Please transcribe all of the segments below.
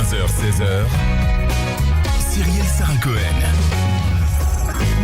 15h-16h, Cyrielle Sarah-Cohen.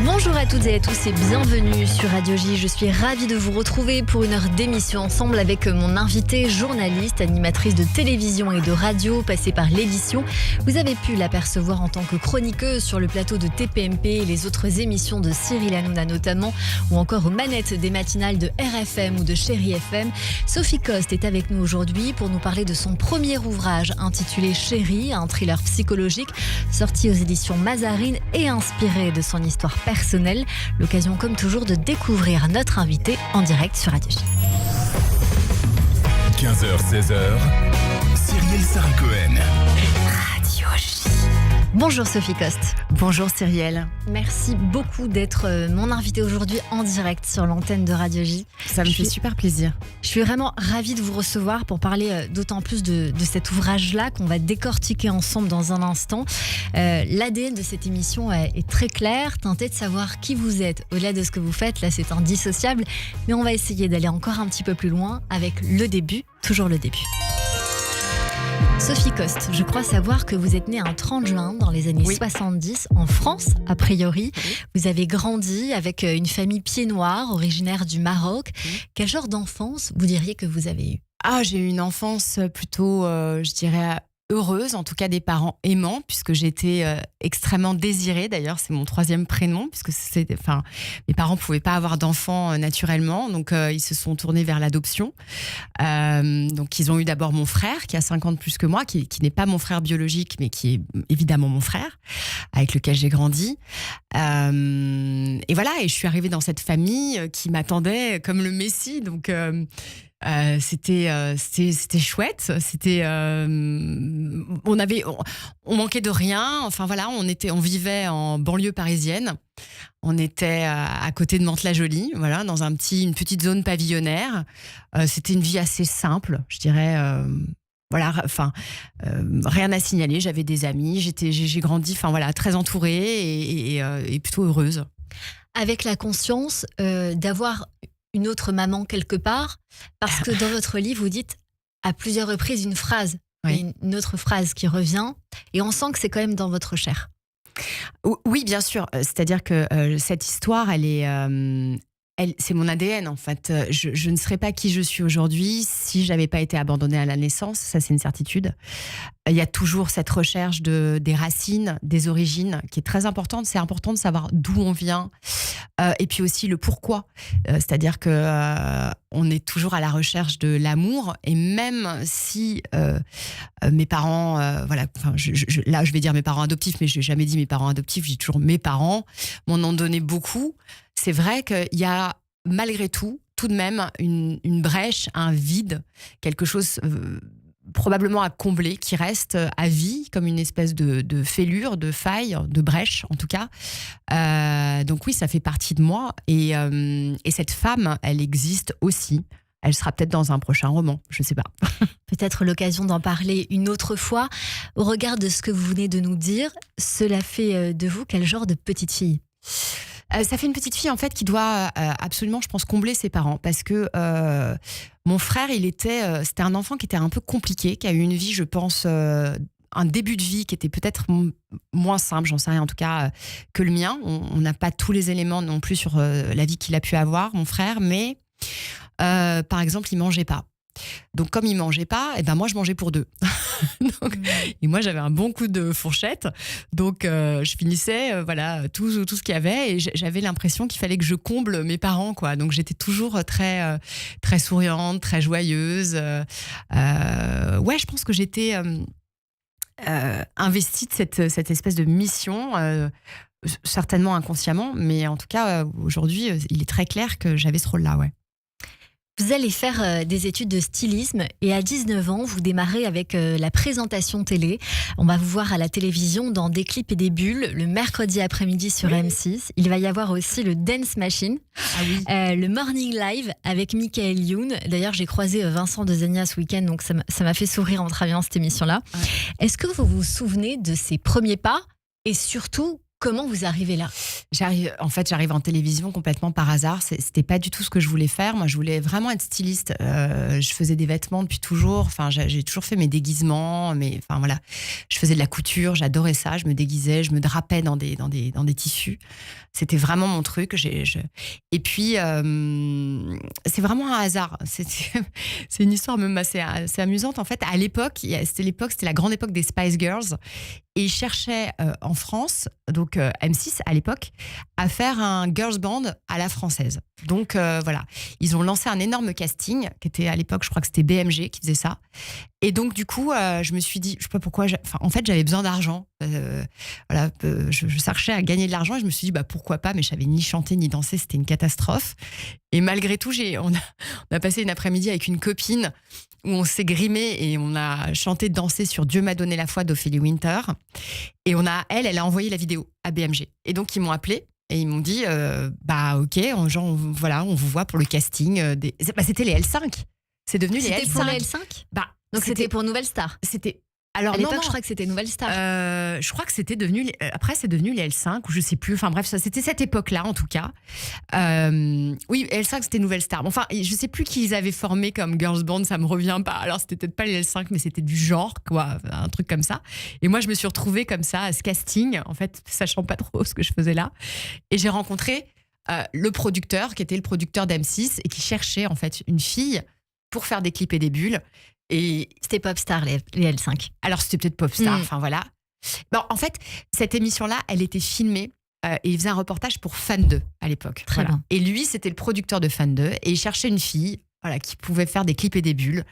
Bonjour à toutes et à tous et bienvenue sur Radio J. Je suis ravie de vous retrouver pour une heure d'émission ensemble avec mon invitée, journaliste, animatrice de télévision et de radio, passée par l'édition. Vous avez pu l'apercevoir en tant que chroniqueuse sur le plateau de TPMP et les autres émissions de Cyril Hanouna notamment, ou encore aux manettes des matinales de RFM ou de Chérie FM. Sophie Coste est avec nous aujourd'hui pour nous parler de son premier ouvrage intitulé Chérie, un thriller psychologique sorti aux éditions Mazarine et inspiré de son histoire personnelle. L'occasion comme toujours de découvrir notre invité en direct sur Radio J. 15h-16h, Cyrielle Sarah-Cohen. Radio J. Bonjour Sophie Coste. Bonjour Cyrielle. Merci beaucoup d'être mon invitée aujourd'hui en direct sur l'antenne de Radio J. Ça me fait super plaisir. Je suis vraiment ravie de vous recevoir pour parler d'autant plus de cet ouvrage-là qu'on va décortiquer ensemble dans un instant. L'ADN de cette émission est très clair, tentez de savoir qui vous êtes. Au-delà de ce que vous faites, là c'est indissociable, mais on va essayer d'aller encore un petit peu plus loin avec le début, toujours le début. Sophie Coste, je crois savoir que vous êtes née un 30 juin dans les années 70 en France, a priori. Vous avez grandi avec une famille pied noir, originaire du Maroc. Quel genre d'enfance vous diriez que vous avez eu ? J'ai eu une enfance plutôt, je dirais, heureuse, en tout cas des parents aimants, puisque j'étais extrêmement désirée. D'ailleurs, c'est mon 3e prénom, puisque mes parents ne pouvaient pas avoir d'enfants naturellement, donc ils se sont tournés vers l'adoption. Donc ils ont eu d'abord mon frère, qui a 5 ans de plus que moi, qui n'est pas mon frère biologique, mais qui est évidemment mon frère, avec lequel j'ai grandi. Et voilà, et je suis arrivée dans cette famille qui m'attendait comme le Messie, donc... c'était chouette. On manquait de rien. Enfin voilà, on vivait en banlieue parisienne. On était à côté de Mantes-la-Jolie, voilà, dans une petite zone pavillonnaire. C'était une vie assez simple, je dirais. Rien à signaler. J'avais des amis. J'ai grandi, très entourée et plutôt heureuse. Avec la conscience d'avoir une autre maman quelque part, parce que dans votre livre, vous dites à plusieurs reprises une phrase, une autre phrase qui revient, et on sent que c'est quand même dans votre chair. Oui, bien sûr. C'est-à-dire que cette histoire, c'est mon ADN, en fait. Je ne serais pas qui je suis aujourd'hui si j'avais pas été abandonnée à la naissance. Ça, c'est une certitude. Il y a toujours cette recherche des racines, des origines, qui est très importante. C'est important de savoir d'où on vient. Et puis aussi le pourquoi. C'est-à-dire que on est toujours à la recherche de l'amour. Et même si mes parents... là, je vais dire mes parents adoptifs, mais je n'ai jamais dit mes parents adoptifs. Je dis toujours mes parents m'en ont donné beaucoup. C'est vrai qu'il y a malgré tout de même une brèche, un vide, quelque chose probablement à combler, qui reste à vie, comme une espèce de fêlure, de faille, de brèche en tout cas. Donc oui, ça fait partie de moi. Et cette femme, elle existe aussi. Elle sera peut-être dans un prochain roman, je ne sais pas. Peut-être l'occasion d'en parler une autre fois. Au regard de ce que vous venez de nous dire, cela fait de vous quel genre de petite fille ? Ça fait une petite fille en fait qui doit absolument, je pense, combler ses parents, parce que mon frère, c'était un enfant qui était un peu compliqué, qui a eu une vie, je pense, un début de vie qui était peut-être moins simple, j'en sais rien en tout cas, que le mien. On n'a pas tous les éléments non plus sur la vie qu'il a pu avoir, mon frère, mais par exemple, il mangeait pas. Donc comme il mangeait pas, moi je mangeais pour 2. Et moi j'avais un bon coup de fourchette, donc je finissais tout ce qu'il y avait, et j'avais l'impression qu'il fallait que je comble mes parents, quoi. Donc j'étais toujours très très souriante, très joyeuse. Je pense que j'étais investie de cette espèce de mission, certainement inconsciemment, mais en tout cas aujourd'hui il est très clair que j'avais ce rôle-là, ouais. Vous allez faire des études de stylisme et à 19 ans, vous démarrez avec la présentation télé. On va vous voir à la télévision dans Des clips et des bulles le mercredi après-midi sur M6. Il va y avoir aussi le Dance Machine, le Morning Live avec Michael Youn. D'ailleurs, j'ai croisé Vincent Dezania ce week-end, donc ça m'a fait sourire en travaillant cette émission-là. Ouais. Est-ce que vous vous souvenez de ces premiers pas et surtout, comment vous arrivez là ? J'arrive en télévision complètement par hasard. C'était pas du tout ce que je voulais faire. Moi, je voulais vraiment être styliste. Je faisais des vêtements depuis toujours. Enfin, j'ai toujours fait mes déguisements. Enfin voilà, je faisais de la couture. J'adorais ça. Je me déguisais, je me drapais dans des tissus. C'était vraiment mon truc. Et puis, c'est vraiment un hasard. C'est une histoire même assez amusante. En fait, à l'époque, c'était la grande époque des Spice Girls. Et ils cherchaient en France, donc M6 à l'époque, à faire un girls band à la française. Donc voilà, ils ont lancé un énorme casting, qui était à l'époque, je crois que c'était BMG qui faisait ça. Et donc du coup, je me suis dit, je sais pas pourquoi, en fait j'avais besoin d'argent. Je cherchais à gagner de l'argent et je me suis dit, pourquoi pas, mais je savais ni chanter ni danser, c'était une catastrophe. Et malgré tout, on a passé une après-midi avec une copine où on s'est grimé et on a chanté, dansé sur Dieu m'a donné la foi d'Ophélie Winter. Et elle a envoyé la vidéo à BMG. Et donc, ils m'ont appelé et ils m'ont dit, ok, on vous voit pour le casting. C'était les L5. C'est devenu les L5. C'était pour les L5 ? Donc, c'était pour Nouvelle Star. Alors, à l'époque, je crois que c'était Nouvelle Star. Je crois que c'était devenu... Après, c'est devenu les L5, ou je sais plus. Enfin bref, c'était cette époque-là, en tout cas. Oui, L5, c'était Nouvelle Star. Enfin, je sais plus qui ils avaient formé comme girls band, ça me revient pas. Alors, c'était peut-être pas les L5, mais c'était du genre, quoi. Un truc comme ça. Et moi, je me suis retrouvée comme ça, à ce casting, en fait, sachant pas trop ce que je faisais là. Et j'ai rencontré le producteur, qui était le producteur d'M6, et qui cherchait, en fait, une fille pour faire des clips et des bulles. Et c'était Popstar, les L5. Alors, c'était peut-être Popstar, enfin voilà. Bon, en fait, cette émission-là, elle était filmée et il faisait un reportage pour Fan 2 à l'époque. Très bien. Et lui, c'était le producteur de Fan 2 et il cherchait une fille qui pouvait faire des clips et des bulles.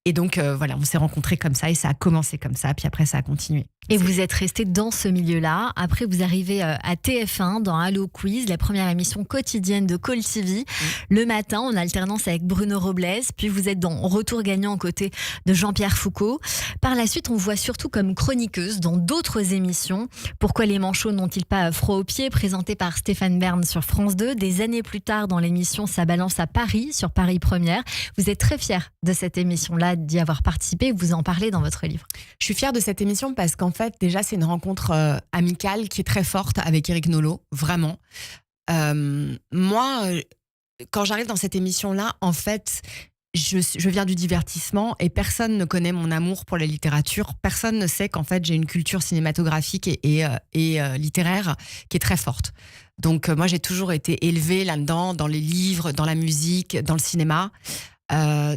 Et donc, on s'est rencontrés comme ça et ça a commencé comme ça. Puis après, ça a continué. Et vous êtes resté dans ce milieu-là. Après, vous arrivez à TF1 dans Allo Quiz, la première émission quotidienne de Call TV. Le matin, en alternance avec Bruno Robles. Puis vous êtes dans Retour gagnant aux côtés de Jean-Pierre Foucault. Par la suite, on vous voit surtout comme chroniqueuse dans d'autres émissions. Pourquoi les manchots n'ont-ils pas froid aux pieds, présenté par Stéphane Bern sur France 2. Des années plus tard, dans l'émission Ça balance à Paris, sur Paris Première. Vous êtes très fière de cette émission-là, d'y avoir participé. Vous en parlez dans votre livre. Je suis fière de cette émission parce qu'en fait, déjà, c'est une rencontre amicale qui est très forte avec Éric Nolot, vraiment. Moi, quand j'arrive dans cette émission-là, en fait, je viens du divertissement et personne ne connaît mon amour pour la littérature. Personne ne sait qu'en fait, j'ai une culture cinématographique et littéraire qui est très forte. Donc, moi, j'ai toujours été élevée là-dedans, dans les livres, dans la musique, dans le cinéma.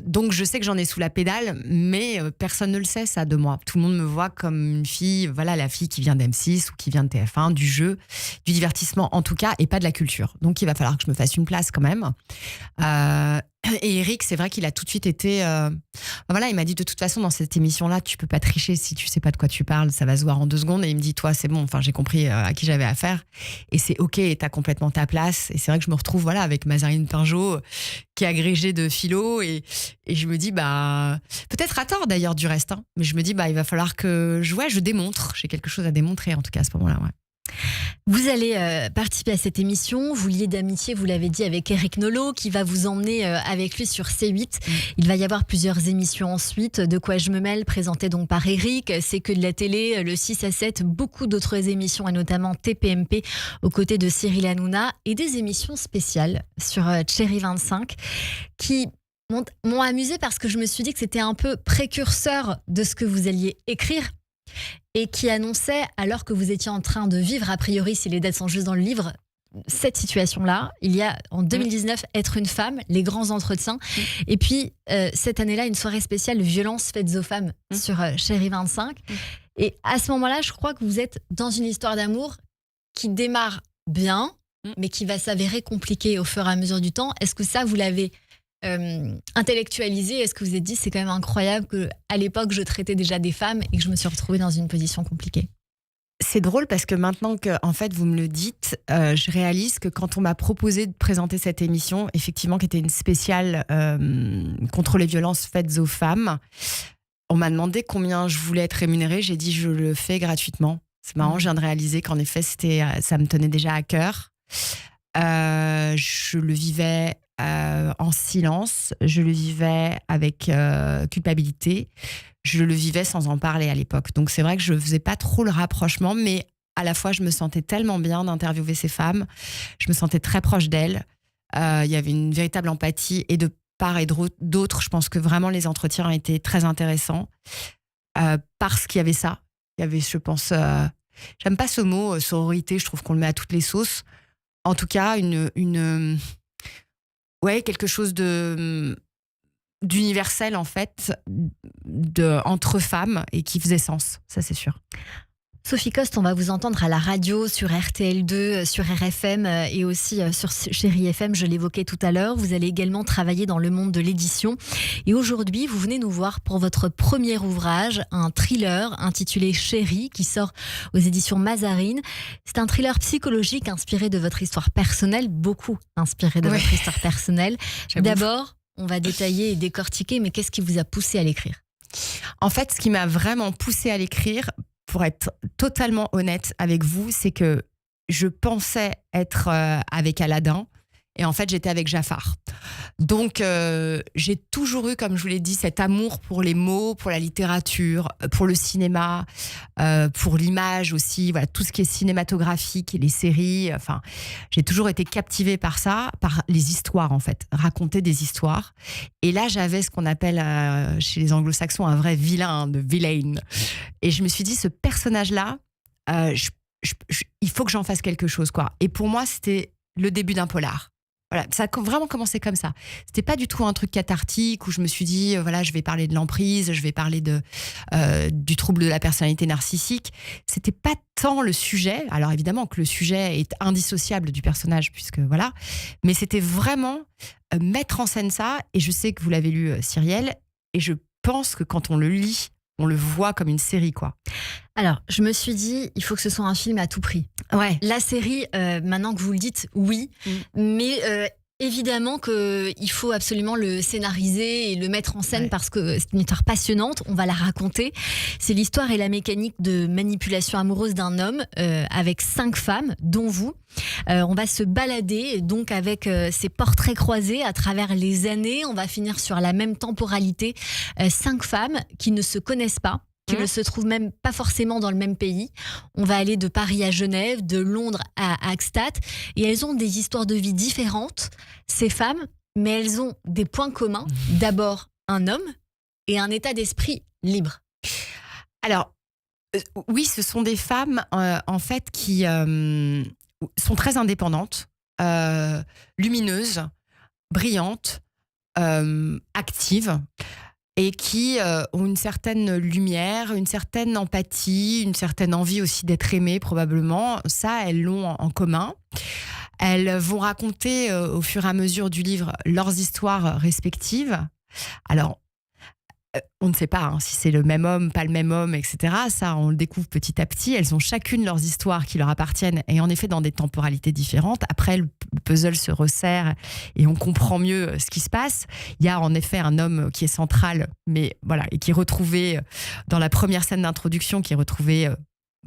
Donc je sais que j'en ai sous la pédale, mais personne ne le sait ça de moi. Tout le monde me voit comme une fille, voilà, la fille qui vient d'M6 ou qui vient de TF1, du jeu, du divertissement en tout cas, et pas de la culture. Donc il va falloir que je me fasse une place quand même. Et Eric, c'est vrai qu'il a tout de suite été... il m'a dit de toute façon dans cette émission-là, tu peux pas tricher si tu sais pas de quoi tu parles, ça va se voir en 2 secondes. Et il me dit, toi c'est bon, j'ai compris à qui j'avais affaire. Et c'est ok, t'as complètement ta place. Et c'est vrai que je me retrouve avec Mazarine Pinjot, qui est agrégée de philo. Et je me dis, peut-être à tort d'ailleurs du reste, mais je me dis, il va falloir que je démontre. J'ai quelque chose à démontrer en tout cas à ce moment-là, ouais. Vous allez participer à cette émission, vous liez d'amitié, vous l'avez dit, avec Éric Nolot, qui va vous emmener avec lui sur C8. Il va y avoir plusieurs émissions ensuite, De quoi je me mêle, présentée donc par Éric, C'est que de la télé, le 6 à 7, beaucoup d'autres émissions, et notamment TPMP, aux côtés de Cyril Hanouna, et des émissions spéciales sur Chérie 25, qui m'ont amusée parce que je me suis dit que c'était un peu précurseur de ce que vous alliez écrire, et qui annonçait, alors que vous étiez en train de vivre, a priori, si les dates sont juste dans le livre, cette situation-là. Il y a en 2019 Être une femme, les grands entretiens, et puis cette année-là, une soirée spéciale Violences faites aux femmes sur Chérie 25. Et à ce moment-là, je crois que vous êtes dans une histoire d'amour qui démarre bien, mais qui va s'avérer compliquée au fur et à mesure du temps. Est-ce que ça, vous l'avez intellectualisé? Est-ce que vous vous êtes dit, c'est quand même incroyable qu'à l'époque je traitais déjà des femmes et que je me suis retrouvée dans une position compliquée? C'est drôle parce que maintenant que en fait vous me le dites, je réalise que quand on m'a proposé de présenter cette émission, effectivement qui était une spéciale contre les violences faites aux femmes, on m'a demandé combien je voulais être rémunérée. J'ai dit, je le fais gratuitement. C'est marrant, je viens de réaliser qu'en effet ça me tenait déjà à cœur. Je le vivais en silence, je le vivais avec culpabilité, je le vivais sans en parler à l'époque. Donc c'est vrai que je faisais pas trop le rapprochement, mais à la fois, je me sentais tellement bien d'interviewer ces femmes. Je me sentais très proche d'elles. Il y avait une véritable empathie. Et de part et d'autre, je pense que vraiment les entretiens étaient très intéressants. Parce qu'il y avait ça. Il y avait, je pense... j'aime pas ce mot, sororité. Je trouve qu'on le met à toutes les sauces. En tout cas, quelque chose d'universel, en fait, entre femmes et qui faisait sens. Ça, c'est sûr. Sophie Coste, on va vous entendre à la radio, sur RTL2, sur RFM et aussi sur Chérie FM, je l'évoquais tout à l'heure. Vous allez également travailler dans le monde de l'édition. Et aujourd'hui, vous venez nous voir pour votre premier ouvrage, un thriller intitulé Chérie, qui sort aux éditions Mazarine. C'est un thriller psychologique inspiré de votre histoire personnelle, beaucoup inspiré de votre histoire personnelle. D'abord, on va détailler et décortiquer, mais qu'est-ce qui vous a poussé à l'écrire ? En fait, ce qui m'a vraiment poussé à l'écrire, pour être totalement honnête avec vous, c'est que je pensais être avec Aladdin et en fait j'étais avec Jafar. Donc j'ai toujours eu, comme je vous l'ai dit, cet amour pour les mots, pour la littérature, pour le cinéma, pour l'image aussi, voilà, tout ce qui est cinématographique et les séries. Enfin, j'ai toujours été captivée par ça, par les histoires en fait, raconter des histoires. Et là j'avais ce qu'on appelle chez les anglo-saxons un vrai vilain, de villain. Et je me suis dit, ce personnage-là, il faut que j'en fasse quelque chose, quoi. Et pour moi, c'était le début d'un polar. Voilà, ça a vraiment commencé comme ça. C'était pas du tout un truc cathartique où je me suis dit, voilà, je vais parler de l'emprise, je vais parler du trouble de la personnalité narcissique. C'était pas tant le sujet. Alors évidemment que le sujet est indissociable du personnage, puisque voilà. Mais c'était vraiment mettre en scène ça. Et je sais que vous l'avez lu, Cyrielle, et je pense que quand on le lit, on le voit comme une série, quoi. Alors, je me suis dit, il faut que ce soit un film à tout prix. Ouais. La série, maintenant que vous le dites, oui. Mais évidemment qu'il faut absolument le scénariser et le mettre en scène parce que c'est une histoire passionnante. On va la raconter. C'est l'histoire et la mécanique de manipulation amoureuse d'un homme avec 5 femmes, dont vous. On va se balader donc avec ces portraits croisés à travers les années. On va finir sur la même temporalité. 5 femmes qui ne se connaissent pas, qui ne se trouvent même pas forcément dans le même pays. On va aller de Paris à Genève, de Londres à Axtade. Et elles ont des histoires de vie différentes, ces femmes, mais elles ont des points communs. D'abord, un homme et un état d'esprit libre. Alors, oui, ce sont des femmes, en fait, qui sont très indépendantes, lumineuses, brillantes, actives, et qui ont une certaine lumière, une certaine empathie, une certaine envie aussi d'être aimées probablement. Ça, elles l'ont en commun. Elles vont raconter au fur et à mesure du livre leurs histoires respectives. Alors, on ne sait pas si c'est le même homme, pas le même homme, etc. Ça, on le découvre petit à petit. Elles ont chacune leurs histoires qui leur appartiennent et en effet dans des temporalités différentes. Après, le puzzle se resserre et on comprend mieux ce qui se passe. Il y a en effet un homme qui est central, mais voilà, et qui est retrouvé dans la première scène d'introduction, qui est retrouvé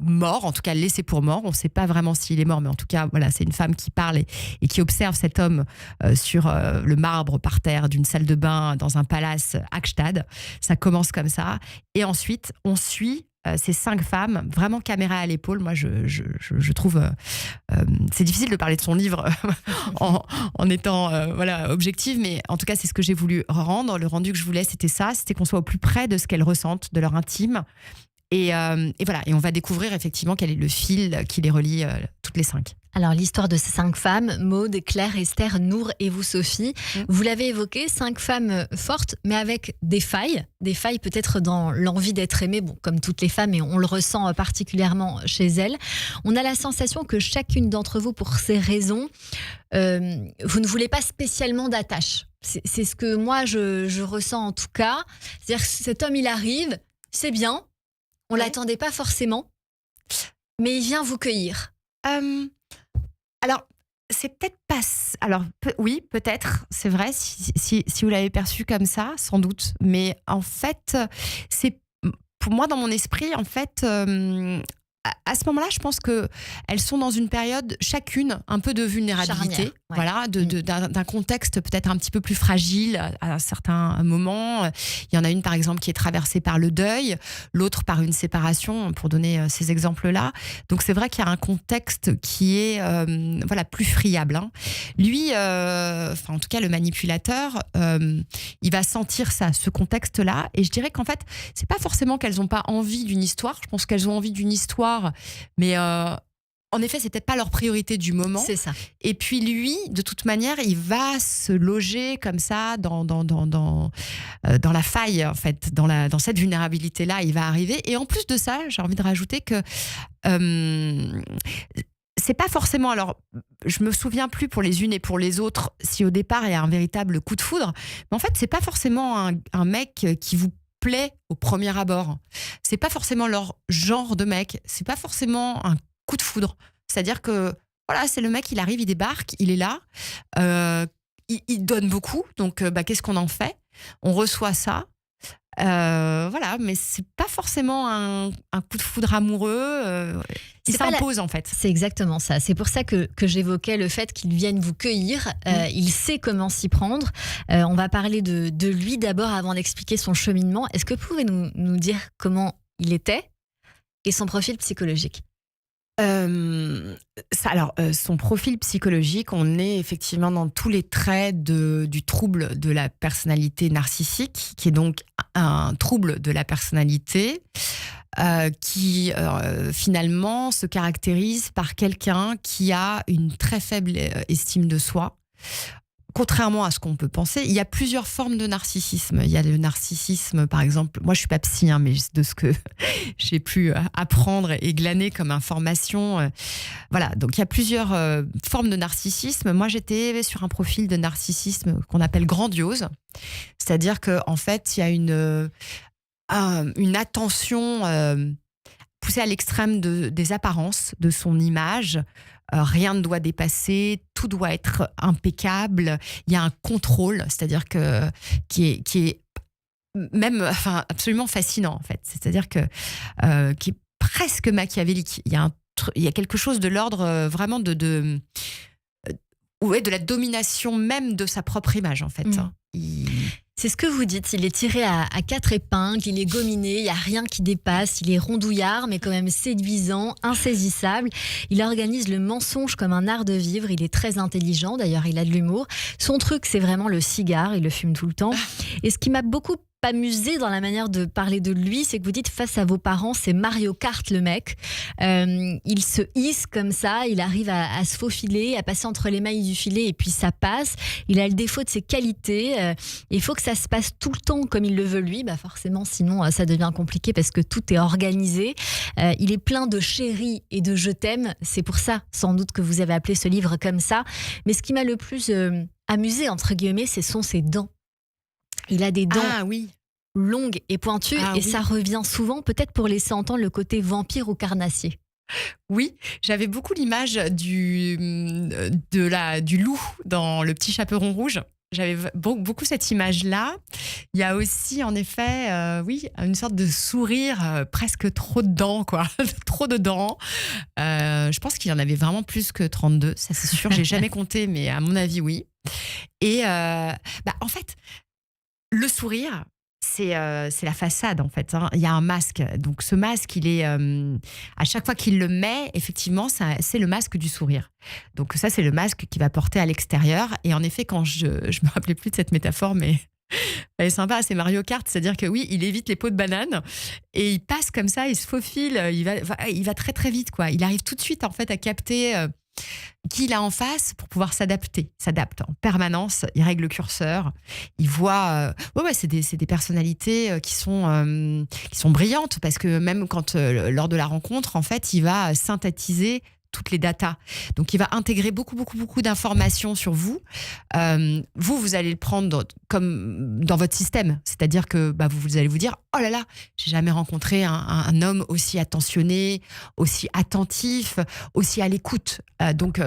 mort, en tout cas laissé pour mort. On ne sait pas vraiment s'il est mort, mais en tout cas, voilà, c'est une femme qui parle et qui observe cet homme sur le marbre par terre d'une salle de bain dans un palace Axtade. Ça commence comme ça. Et ensuite, on suit ces 5 femmes, vraiment caméra à l'épaule. Moi, je trouve... c'est difficile de parler de son livre en étant objective, mais en tout cas, c'est ce que j'ai voulu rendre. Le rendu que je voulais, c'était ça. C'était qu'on soit au plus près de ce qu'elles ressentent, de leur intime. Et voilà, et on va découvrir effectivement quel est le fil qui les relie toutes les 5. Alors, l'histoire de ces 5 femmes, Maude, Claire, Esther, Nour et vous, Sophie, vous l'avez évoqué, 5 femmes fortes, mais avec des failles peut-être dans l'envie d'être aimée, bon, comme toutes les femmes, et on le ressent particulièrement chez elles. On a la sensation que chacune d'entre vous, pour ces raisons, vous ne voulez pas spécialement d'attache. C'est ce que moi, je ressens en tout cas. C'est-à-dire que cet homme, il arrive, c'est bien, on ne l'attendait pas forcément, mais il vient vous cueillir. Alors, c'est peut-être pas... Alors, oui, peut-être, c'est vrai, si vous l'avez perçu comme ça, sans doute. Mais en fait, c'est pour moi, dans mon esprit, en fait, à ce moment-là, je pense qu'elles sont dans une période, chacune, un peu de vulnérabilité. Charnière, ouais. Voilà, d'un contexte peut-être un petit peu plus fragile à certains moments. Il y en a une, par exemple, qui est traversée par le deuil, l'autre par une séparation, pour donner ces exemples-là. Donc, c'est vrai qu'il y a un contexte qui est plus friable. Hein. Lui, en tout cas, le manipulateur, il va sentir ça, ce contexte-là. Et je dirais qu'en fait, c'est pas forcément qu'elles n'ont pas envie d'une histoire. Je pense qu'elles ont envie d'une histoire, mais en effet, c'est peut-être pas leur priorité du moment. C'est ça. Et puis lui, de toute manière, il va se loger comme ça dans la faille, en fait, dans cette vulnérabilité-là, il va arriver. Et en plus de ça, j'ai envie de rajouter que c'est pas forcément. Alors, je me souviens plus pour les unes et pour les autres si au départ il y a un véritable coup de foudre. Mais en fait, c'est pas forcément un mec qui vous plaît au premier abord. C'est pas forcément leur genre de mec. C'est pas forcément un coup de foudre. C'est-à-dire que voilà, c'est le mec, il arrive, il débarque, il est là, il donne beaucoup. Donc, qu'est-ce qu'on en fait ? On reçoit ça. Voilà, mais c'est pas forcément un coup de foudre amoureux. Il s'impose en fait. C'est exactement ça. C'est pour ça que j'évoquais le fait qu'il vienne vous cueillir. Il sait comment s'y prendre. On va parler de lui d'abord avant d'expliquer son cheminement. Est-ce que vous pouvez nous dire comment il était et son profil psychologique ? Son profil psychologique, on est effectivement dans tous les traits du trouble de la personnalité narcissique, qui est donc un trouble de la personnalité qui finalement se caractérise par quelqu'un qui a une très faible estime de soi. Contrairement à ce qu'on peut penser, il y a plusieurs formes de narcissisme. Il y a le narcissisme, par exemple, moi je suis pas psy, mais de ce que j'ai pu apprendre et glaner comme information. Voilà, donc il y a plusieurs formes de narcissisme. Moi j'étais sur un profil de narcissisme qu'on appelle grandiose. C'est-à-dire qu'en fait, il y a une attention poussée à l'extrême des apparences, de son image. Rien ne doit dépasser, tout doit être impeccable. Il y a un contrôle, c'est-à-dire qui est même, absolument fascinant en fait. C'est-à-dire qui est presque machiavélique. Il y a quelque chose de l'ordre vraiment de la domination même de sa propre image en fait. C'est ce que vous dites, il est tiré à quatre épingles, il est gominé, il n'y a rien qui dépasse, il est rondouillard mais quand même séduisant, insaisissable. Il organise le mensonge comme un art de vivre, il est très intelligent, d'ailleurs il a de l'humour. Son truc c'est vraiment le cigare, il le fume tout le temps. Et ce qui m'a beaucoup amusé dans la manière de parler de lui, c'est que vous dites face à vos parents, c'est Mario Kart le mec. Il se hisse comme ça, il arrive à se faufiler, à passer entre les mailles du filet et puis ça passe. Il a le défaut de ses qualités. Il faut que ça se passe tout le temps comme il le veut lui. Forcément, sinon ça devient compliqué parce que tout est organisé. Il est plein de chéris et de je t'aime. C'est pour ça, sans doute, que vous avez appelé ce livre comme ça. Mais ce qui m'a le plus amusé, entre guillemets, ce sont ses dents. Il a des dents longues et pointues ça revient souvent, peut-être pour laisser entendre le côté vampire ou carnassier. Oui, j'avais beaucoup l'image du loup dans Le Petit Chaperon Rouge. J'avais beaucoup cette image-là. Il y a aussi, en effet, une sorte de sourire, presque trop de dents, quoi. Trop de dents. Je pense qu'il y en avait vraiment plus que 32, ça c'est sûr. J'ai jamais compté, mais à mon avis, oui. Et en fait, le sourire, c'est la façade en fait. Il y a un masque. Donc ce masque, il est à chaque fois qu'il le met, effectivement, c'est le masque du sourire. Donc ça, c'est le masque qu'il va porter à l'extérieur. Et en effet, quand je me rappelais plus de cette métaphore, mais elle est sympa, c'est Mario Kart, c'est-à-dire que oui, il évite les pots de banane et il passe comme ça, il se faufile, il va très très vite quoi. Il arrive tout de suite en fait à capter qui il a en face pour pouvoir s'adapte en permanence. Il règle le curseur, il voit. C'est des personnalités qui sont brillantes parce que même quand lors de la rencontre, en fait, il va synthétiser toutes les datas. Donc, il va intégrer beaucoup d'informations sur vous. Vous allez le prendre comme dans votre système. C'est-à-dire que vous allez vous dire « Oh là là, j'ai jamais rencontré un homme aussi attentionné, aussi attentif, aussi à l'écoute. » Donc,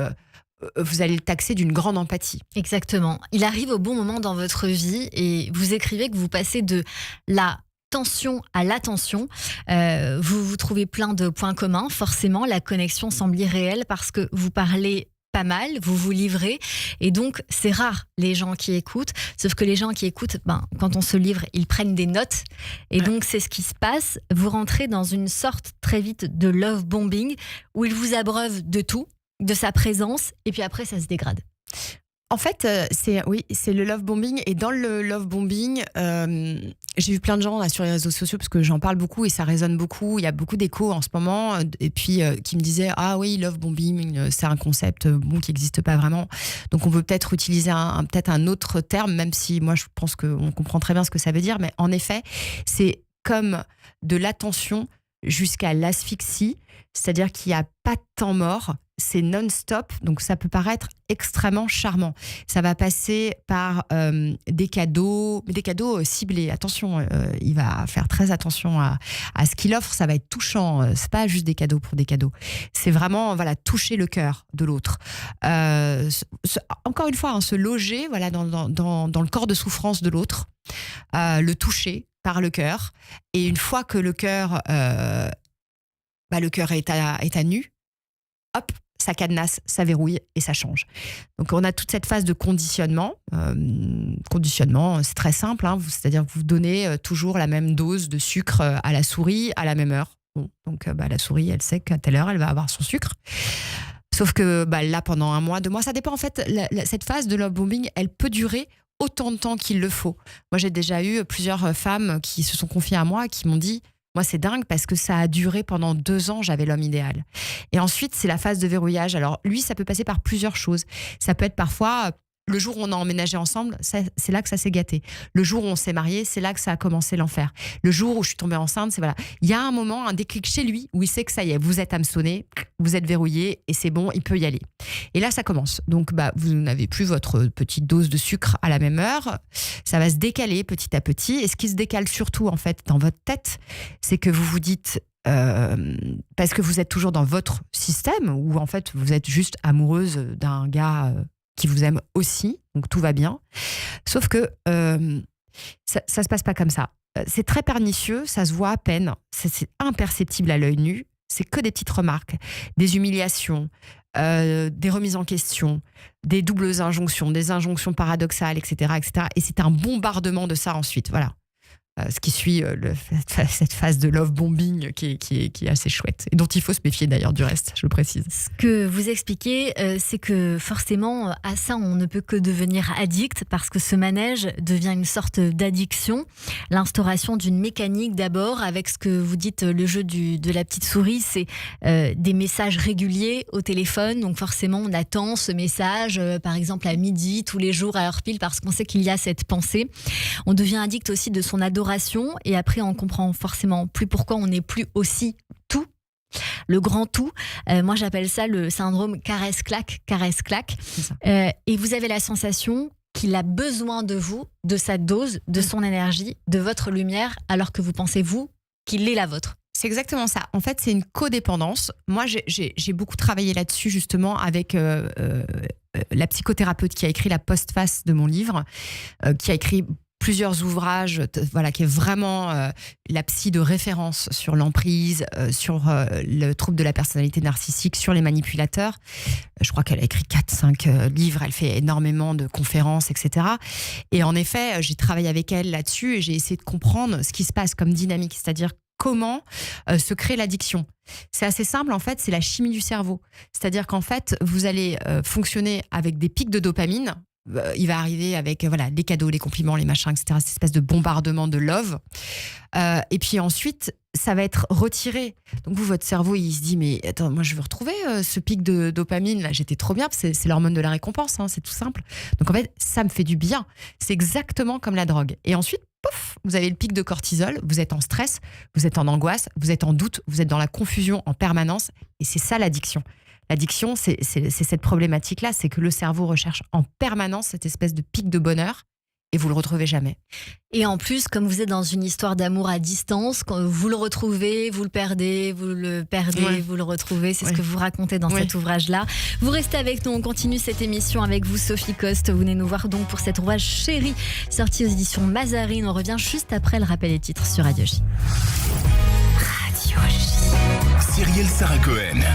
vous allez le taxer d'une grande empathie. Exactement. Il arrive au bon moment dans votre vie et vous écrivez que vous passez de la tension à l'attention. Vous trouvez plein de points communs. Forcément, la connexion semble irréelle parce que vous parlez pas mal, vous vous livrez, et donc c'est rare les gens qui écoutent, sauf que les gens qui écoutent, quand on se livre, ils prennent des notes, et donc c'est ce qui se passe. Vous rentrez dans une sorte très vite de love bombing, où il vous abreuve de tout, de sa présence, et puis après ça se dégrade. En fait, c'est le love bombing. Et dans le love bombing, j'ai vu plein de gens là, sur les réseaux sociaux, parce que j'en parle beaucoup et ça résonne beaucoup. Il y a beaucoup d'échos en ce moment. Et puis, qui me disaient, ah oui, love bombing, c'est un concept qui n'existe pas vraiment. Donc, on peut peut-être utiliser peut-être un autre terme, même si moi, je pense qu'on comprend très bien ce que ça veut dire. Mais en effet, c'est comme de l'attention jusqu'à l'asphyxie. C'est-à-dire qu'il n'y a pas de temps mort. C'est non-stop, donc ça peut paraître extrêmement charmant. Ça va passer par des cadeaux ciblés. Attention, il va faire très attention à ce qu'il offre. Ça va être touchant. C'est pas juste des cadeaux pour des cadeaux. C'est vraiment toucher le cœur de l'autre. Encore une fois, se loger dans le corps de souffrance de l'autre, le toucher par le cœur. Et une fois que le cœur est à nu, hop, ça cadenasse, ça verrouille et ça change. Donc on a toute cette phase de conditionnement. Conditionnement, c'est très simple, c'est-à-dire que vous donnez toujours la même dose de sucre à la souris à la même heure. Bon, donc la souris, elle sait qu'à telle heure, elle va avoir son sucre. Sauf que là, pendant 1 mois, 2 mois, ça dépend en fait. Cette phase de love bombing, elle peut durer autant de temps qu'il le faut. Moi, j'ai déjà eu plusieurs femmes qui se sont confiées à moi, qui m'ont dit: moi, c'est dingue parce que ça a duré pendant 2 ans, j'avais l'homme idéal. Et ensuite, c'est la phase de verrouillage. Alors, lui, ça peut passer par plusieurs choses. Ça peut être parfois le jour où on a emménagé ensemble, c'est là que ça s'est gâté. Le jour où on s'est mariés, c'est là que ça a commencé l'enfer. Le jour où je suis tombée enceinte, c'est voilà. Il y a un moment, un déclic chez lui où il sait que ça y est, vous êtes hameçonné, vous êtes verrouillé et c'est bon, il peut y aller. Et là, ça commence. Donc, vous n'avez plus votre petite dose de sucre à la même heure. Ça va se décaler petit à petit. Et ce qui se décale surtout, en fait, dans votre tête, c'est que vous vous dites, parce que vous êtes toujours dans votre système où, en fait, vous êtes juste amoureuse d'un gars qui vous aime aussi, donc tout va bien. Sauf que ça se passe pas comme ça. C'est très pernicieux, ça se voit à peine, c'est imperceptible à l'œil nu, c'est que des petites remarques, des humiliations, des remises en question, des doubles injonctions, des injonctions paradoxales, etc., etc. Et c'est un bombardement de ça ensuite, voilà. Ce qui suit cette phase de love bombing qui est assez chouette et dont il faut se méfier d'ailleurs du reste, je le précise. Ce que vous expliquez, c'est que forcément à ça on ne peut que devenir addict parce que ce manège devient une sorte d'addiction. L'instauration d'une mécanique d'abord avec ce que vous dites, le jeu de la petite souris, c'est des messages réguliers au téléphone, donc forcément on attend ce message par exemple à midi tous les jours à heure pile parce qu'on sait qu'il y a cette pensée. On devient addict aussi de son adoration et après on comprend forcément plus pourquoi on n'est plus aussi tout, le grand tout. Moi j'appelle ça le syndrome caresse-claque. Et vous avez la sensation qu'il a besoin de vous, de sa dose, de son énergie, de votre lumière, alors que vous pensez vous qu'il est la vôtre. C'est exactement ça. En fait, c'est une codépendance. Moi, j'ai beaucoup travaillé là-dessus justement avec la psychothérapeute qui a écrit la postface de mon livre, qui a écrit plusieurs ouvrages, qui est vraiment la psy de référence sur l'emprise, sur le trouble de la personnalité narcissique, sur les manipulateurs. Je crois qu'elle a écrit 4-5 livres, elle fait énormément de conférences, etc. Et en effet, j'ai travaillé avec elle là-dessus et j'ai essayé de comprendre ce qui se passe comme dynamique, c'est-à-dire comment se crée l'addiction. C'est assez simple, en fait, c'est la chimie du cerveau. C'est-à-dire qu'en fait, vous allez fonctionner avec des pics de dopamine. Il va arriver avec les cadeaux, les compliments, les machins, etc. Cette espèce de bombardement de love. Et puis ensuite, ça va être retiré. Donc vous, votre cerveau, il se dit, mais attends, moi je veux retrouver ce pic de dopamine. Là, j'étais trop bien, c'est l'hormone de la récompense, c'est tout simple. Donc en fait, ça me fait du bien. C'est exactement comme la drogue. Et ensuite, pouf, vous avez le pic de cortisol, vous êtes en stress, vous êtes en angoisse, vous êtes en doute, vous êtes dans la confusion en permanence. Et c'est ça l'addiction. L'addiction, c'est cette problématique-là, c'est que le cerveau recherche en permanence cette espèce de pic de bonheur et vous le retrouvez jamais. Et en plus, comme vous êtes dans une histoire d'amour à distance, quand vous le retrouvez, vous le perdez, vous le perdez, Ouais. vous le retrouvez. C'est ce Ouais. que vous racontez dans Ouais. cet ouvrage-là. Vous restez avec nous, on continue cette émission avec vous, Sophie Coste. Vous venez nous voir donc pour cet ouvrage Chérie, sorti aux éditions Mazarine. On revient juste après le rappel des titres sur Radio J. Radio J. Cyrielle Sarah Cohen. –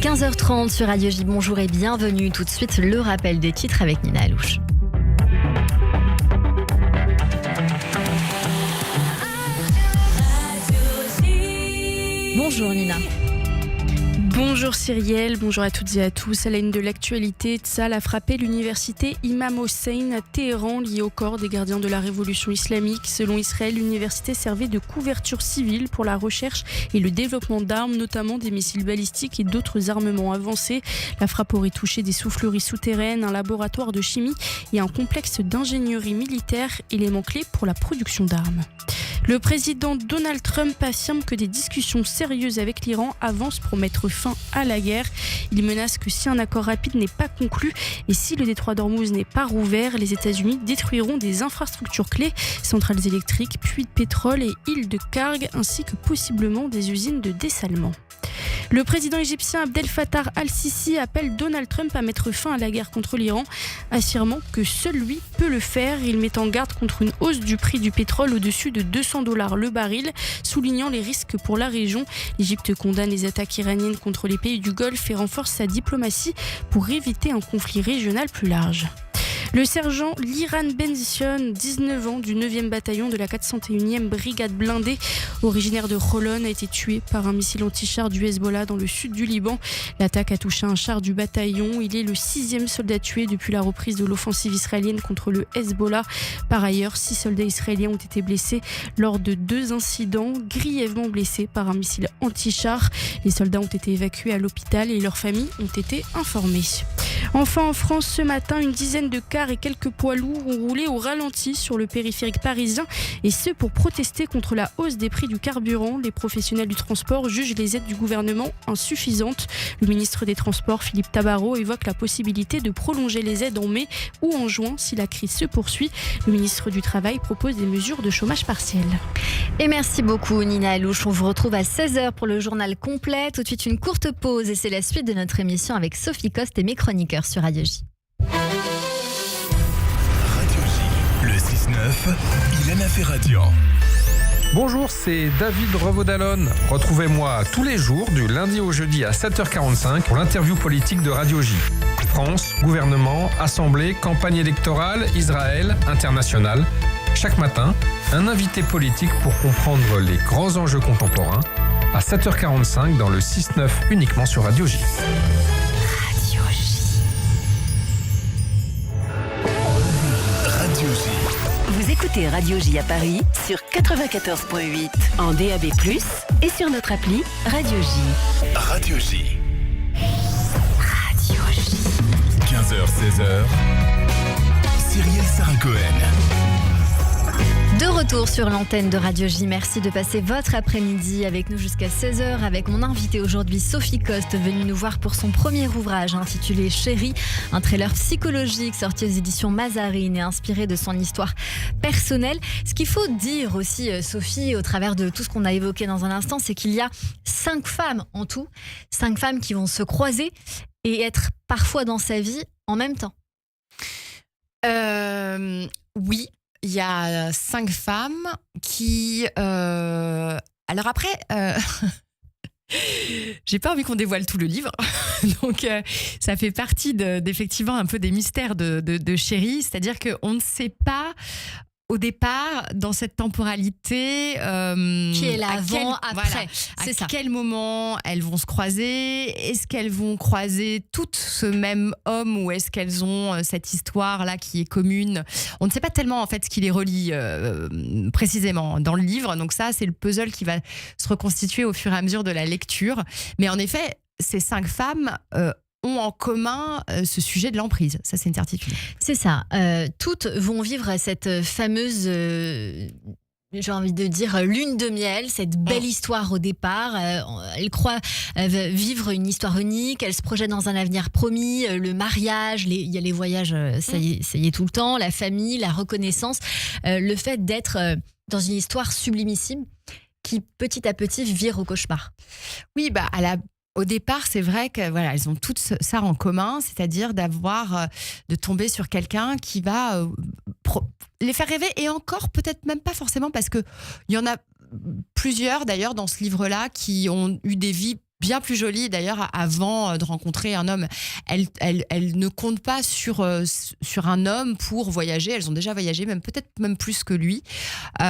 15h30 sur Radio J. Bonjour et bienvenue. Tout de suite, le rappel des titres avec Nina Alouche. Bonjour Nina. Bonjour Cyrielle, bonjour à toutes et à tous. À la une de l'actualité, Tzal a frappé l'université Imam Hossein à Téhéran liée au corps des gardiens de la révolution islamique. Selon Israël, l'université servait de couverture civile pour la recherche et le développement d'armes, notamment des missiles balistiques et d'autres armements avancés. La frappe aurait touché des souffleries souterraines, un laboratoire de chimie et un complexe d'ingénierie militaire, élément clé pour la production d'armes. Le président Donald Trump affirme que des discussions sérieuses avec l'Iran avancent pour mettre fin à la guerre. Il menace que si un accord rapide n'est pas conclu et si le détroit d'Ormuz n'est pas rouvert, les États-Unis détruiront des infrastructures clés, centrales électriques, puits de pétrole et îles de Karg, ainsi que possiblement des usines de dessalement. Le président égyptien Abdel Fattah al-Sisi appelle Donald Trump à mettre fin à la guerre contre l'Iran, affirmant que seul lui peut le faire. Il met en garde contre une hausse du prix du pétrole au-dessus de $200 le baril, soulignant les risques pour la région. L'Égypte condamne les attaques iraniennes contre les pays du Golfe et renforce sa diplomatie pour éviter un conflit régional plus large. Le sergent Liran Benzion, 19 ans, du 9e bataillon de la 401e brigade blindée, originaire de Holon, a été tué par un missile anti-char du Hezbollah dans le sud du Liban. L'attaque a touché un char du bataillon. Il est le 6e soldat tué depuis la reprise de l'offensive israélienne contre le Hezbollah. Par ailleurs, 6 soldats israéliens ont été blessés lors de 2 incidents, grièvement blessés par un missile anti-char. Les soldats ont été évacués à l'hôpital et leurs familles ont été informées. Enfin, en France, ce matin, une dizaine de cars et quelques poids lourds ont roulé au ralenti sur le périphérique parisien, et ce pour protester contre la hausse des prix du carburant. Les professionnels du transport jugent les aides du gouvernement insuffisantes. Le ministre des Transports, Philippe Tabarot, évoque la possibilité de prolonger les aides en mai ou en juin si la crise se poursuit. Le ministre du Travail propose des mesures de chômage partiel. Et merci beaucoup Nina Alouche. On vous retrouve à 16h pour le journal complet. Tout de suite une courte pause et c'est la suite de notre émission avec Sophie Coste et mes chroniqueurs sur Radio J. Radio J. Le 6-9, Ilana Ferradian. Bonjour, c'est David Revaud-Dallon. Retrouvez-moi tous les jours, du lundi au jeudi à 7h45 pour l'interview politique de Radio J. France, gouvernement, assemblée, campagne électorale, Israël, international. Chaque matin, un invité politique pour comprendre les grands enjeux contemporains à 7h45 dans le 6-9 uniquement sur Radio J. Radio J. Radio J. Vous écoutez Radio J à Paris sur 94.8 en DAB+, et sur notre appli Radio J. Radio J. Radio J. 15h-16h. Cyrielle Sarah Cohen. De retour sur l'antenne de Radio J. Merci de passer votre après-midi avec nous jusqu'à 16h avec mon invité aujourd'hui, Sophie Coste, venue nous voir pour son premier ouvrage intitulé Chérie, un thriller psychologique sorti aux éditions Mazarine et inspiré de son histoire personnelle. Ce qu'il faut dire aussi, Sophie, au travers de tout ce qu'on a évoqué dans un instant, c'est qu'il y a 5 femmes en tout, 5 femmes qui vont se croiser et être parfois dans sa vie en même temps. Oui. Il y a 5 femmes qui... Alors après, j'ai pas envie qu'on dévoile tout le livre. Donc, ça fait partie d'effectivement un peu des mystères de Chérie. C'est-à-dire qu'on ne sait pas... Au départ, dans cette temporalité, Qui est là avant, après. C'est ça. À quel moment elles vont se croiser? Est-ce qu'elles vont croiser toutes ce même homme ou est-ce qu'elles ont cette histoire-là qui est commune? On ne sait pas tellement en fait ce qui les relie précisément dans le livre. Donc ça, c'est le puzzle qui va se reconstituer au fur et à mesure de la lecture. Mais en effet, ces 5 femmes ont en commun ce sujet de l'emprise. Ça, c'est une certitude. C'est ça. Toutes vont vivre cette fameuse j'ai envie de dire, lune de miel, cette belle histoire au départ. Elle croit vivre une histoire unique, elle se projette dans un avenir promis, le mariage, il y a les voyages, ça y est tout le temps, la famille, la reconnaissance, le fait d'être dans une histoire sublimissime qui petit à petit vire au cauchemar. Oui, au départ, c'est vrai que voilà, elles ont toutes ça en commun, c'est-à-dire de tomber sur quelqu'un qui va les faire rêver, et encore peut-être même pas forcément, parce que il y en a plusieurs d'ailleurs dans ce livre-là qui ont eu des vies bien plus jolies d'ailleurs avant de rencontrer un homme. Elles ne comptent pas sur un homme pour voyager. Elles ont déjà voyagé, peut-être même plus que lui. Il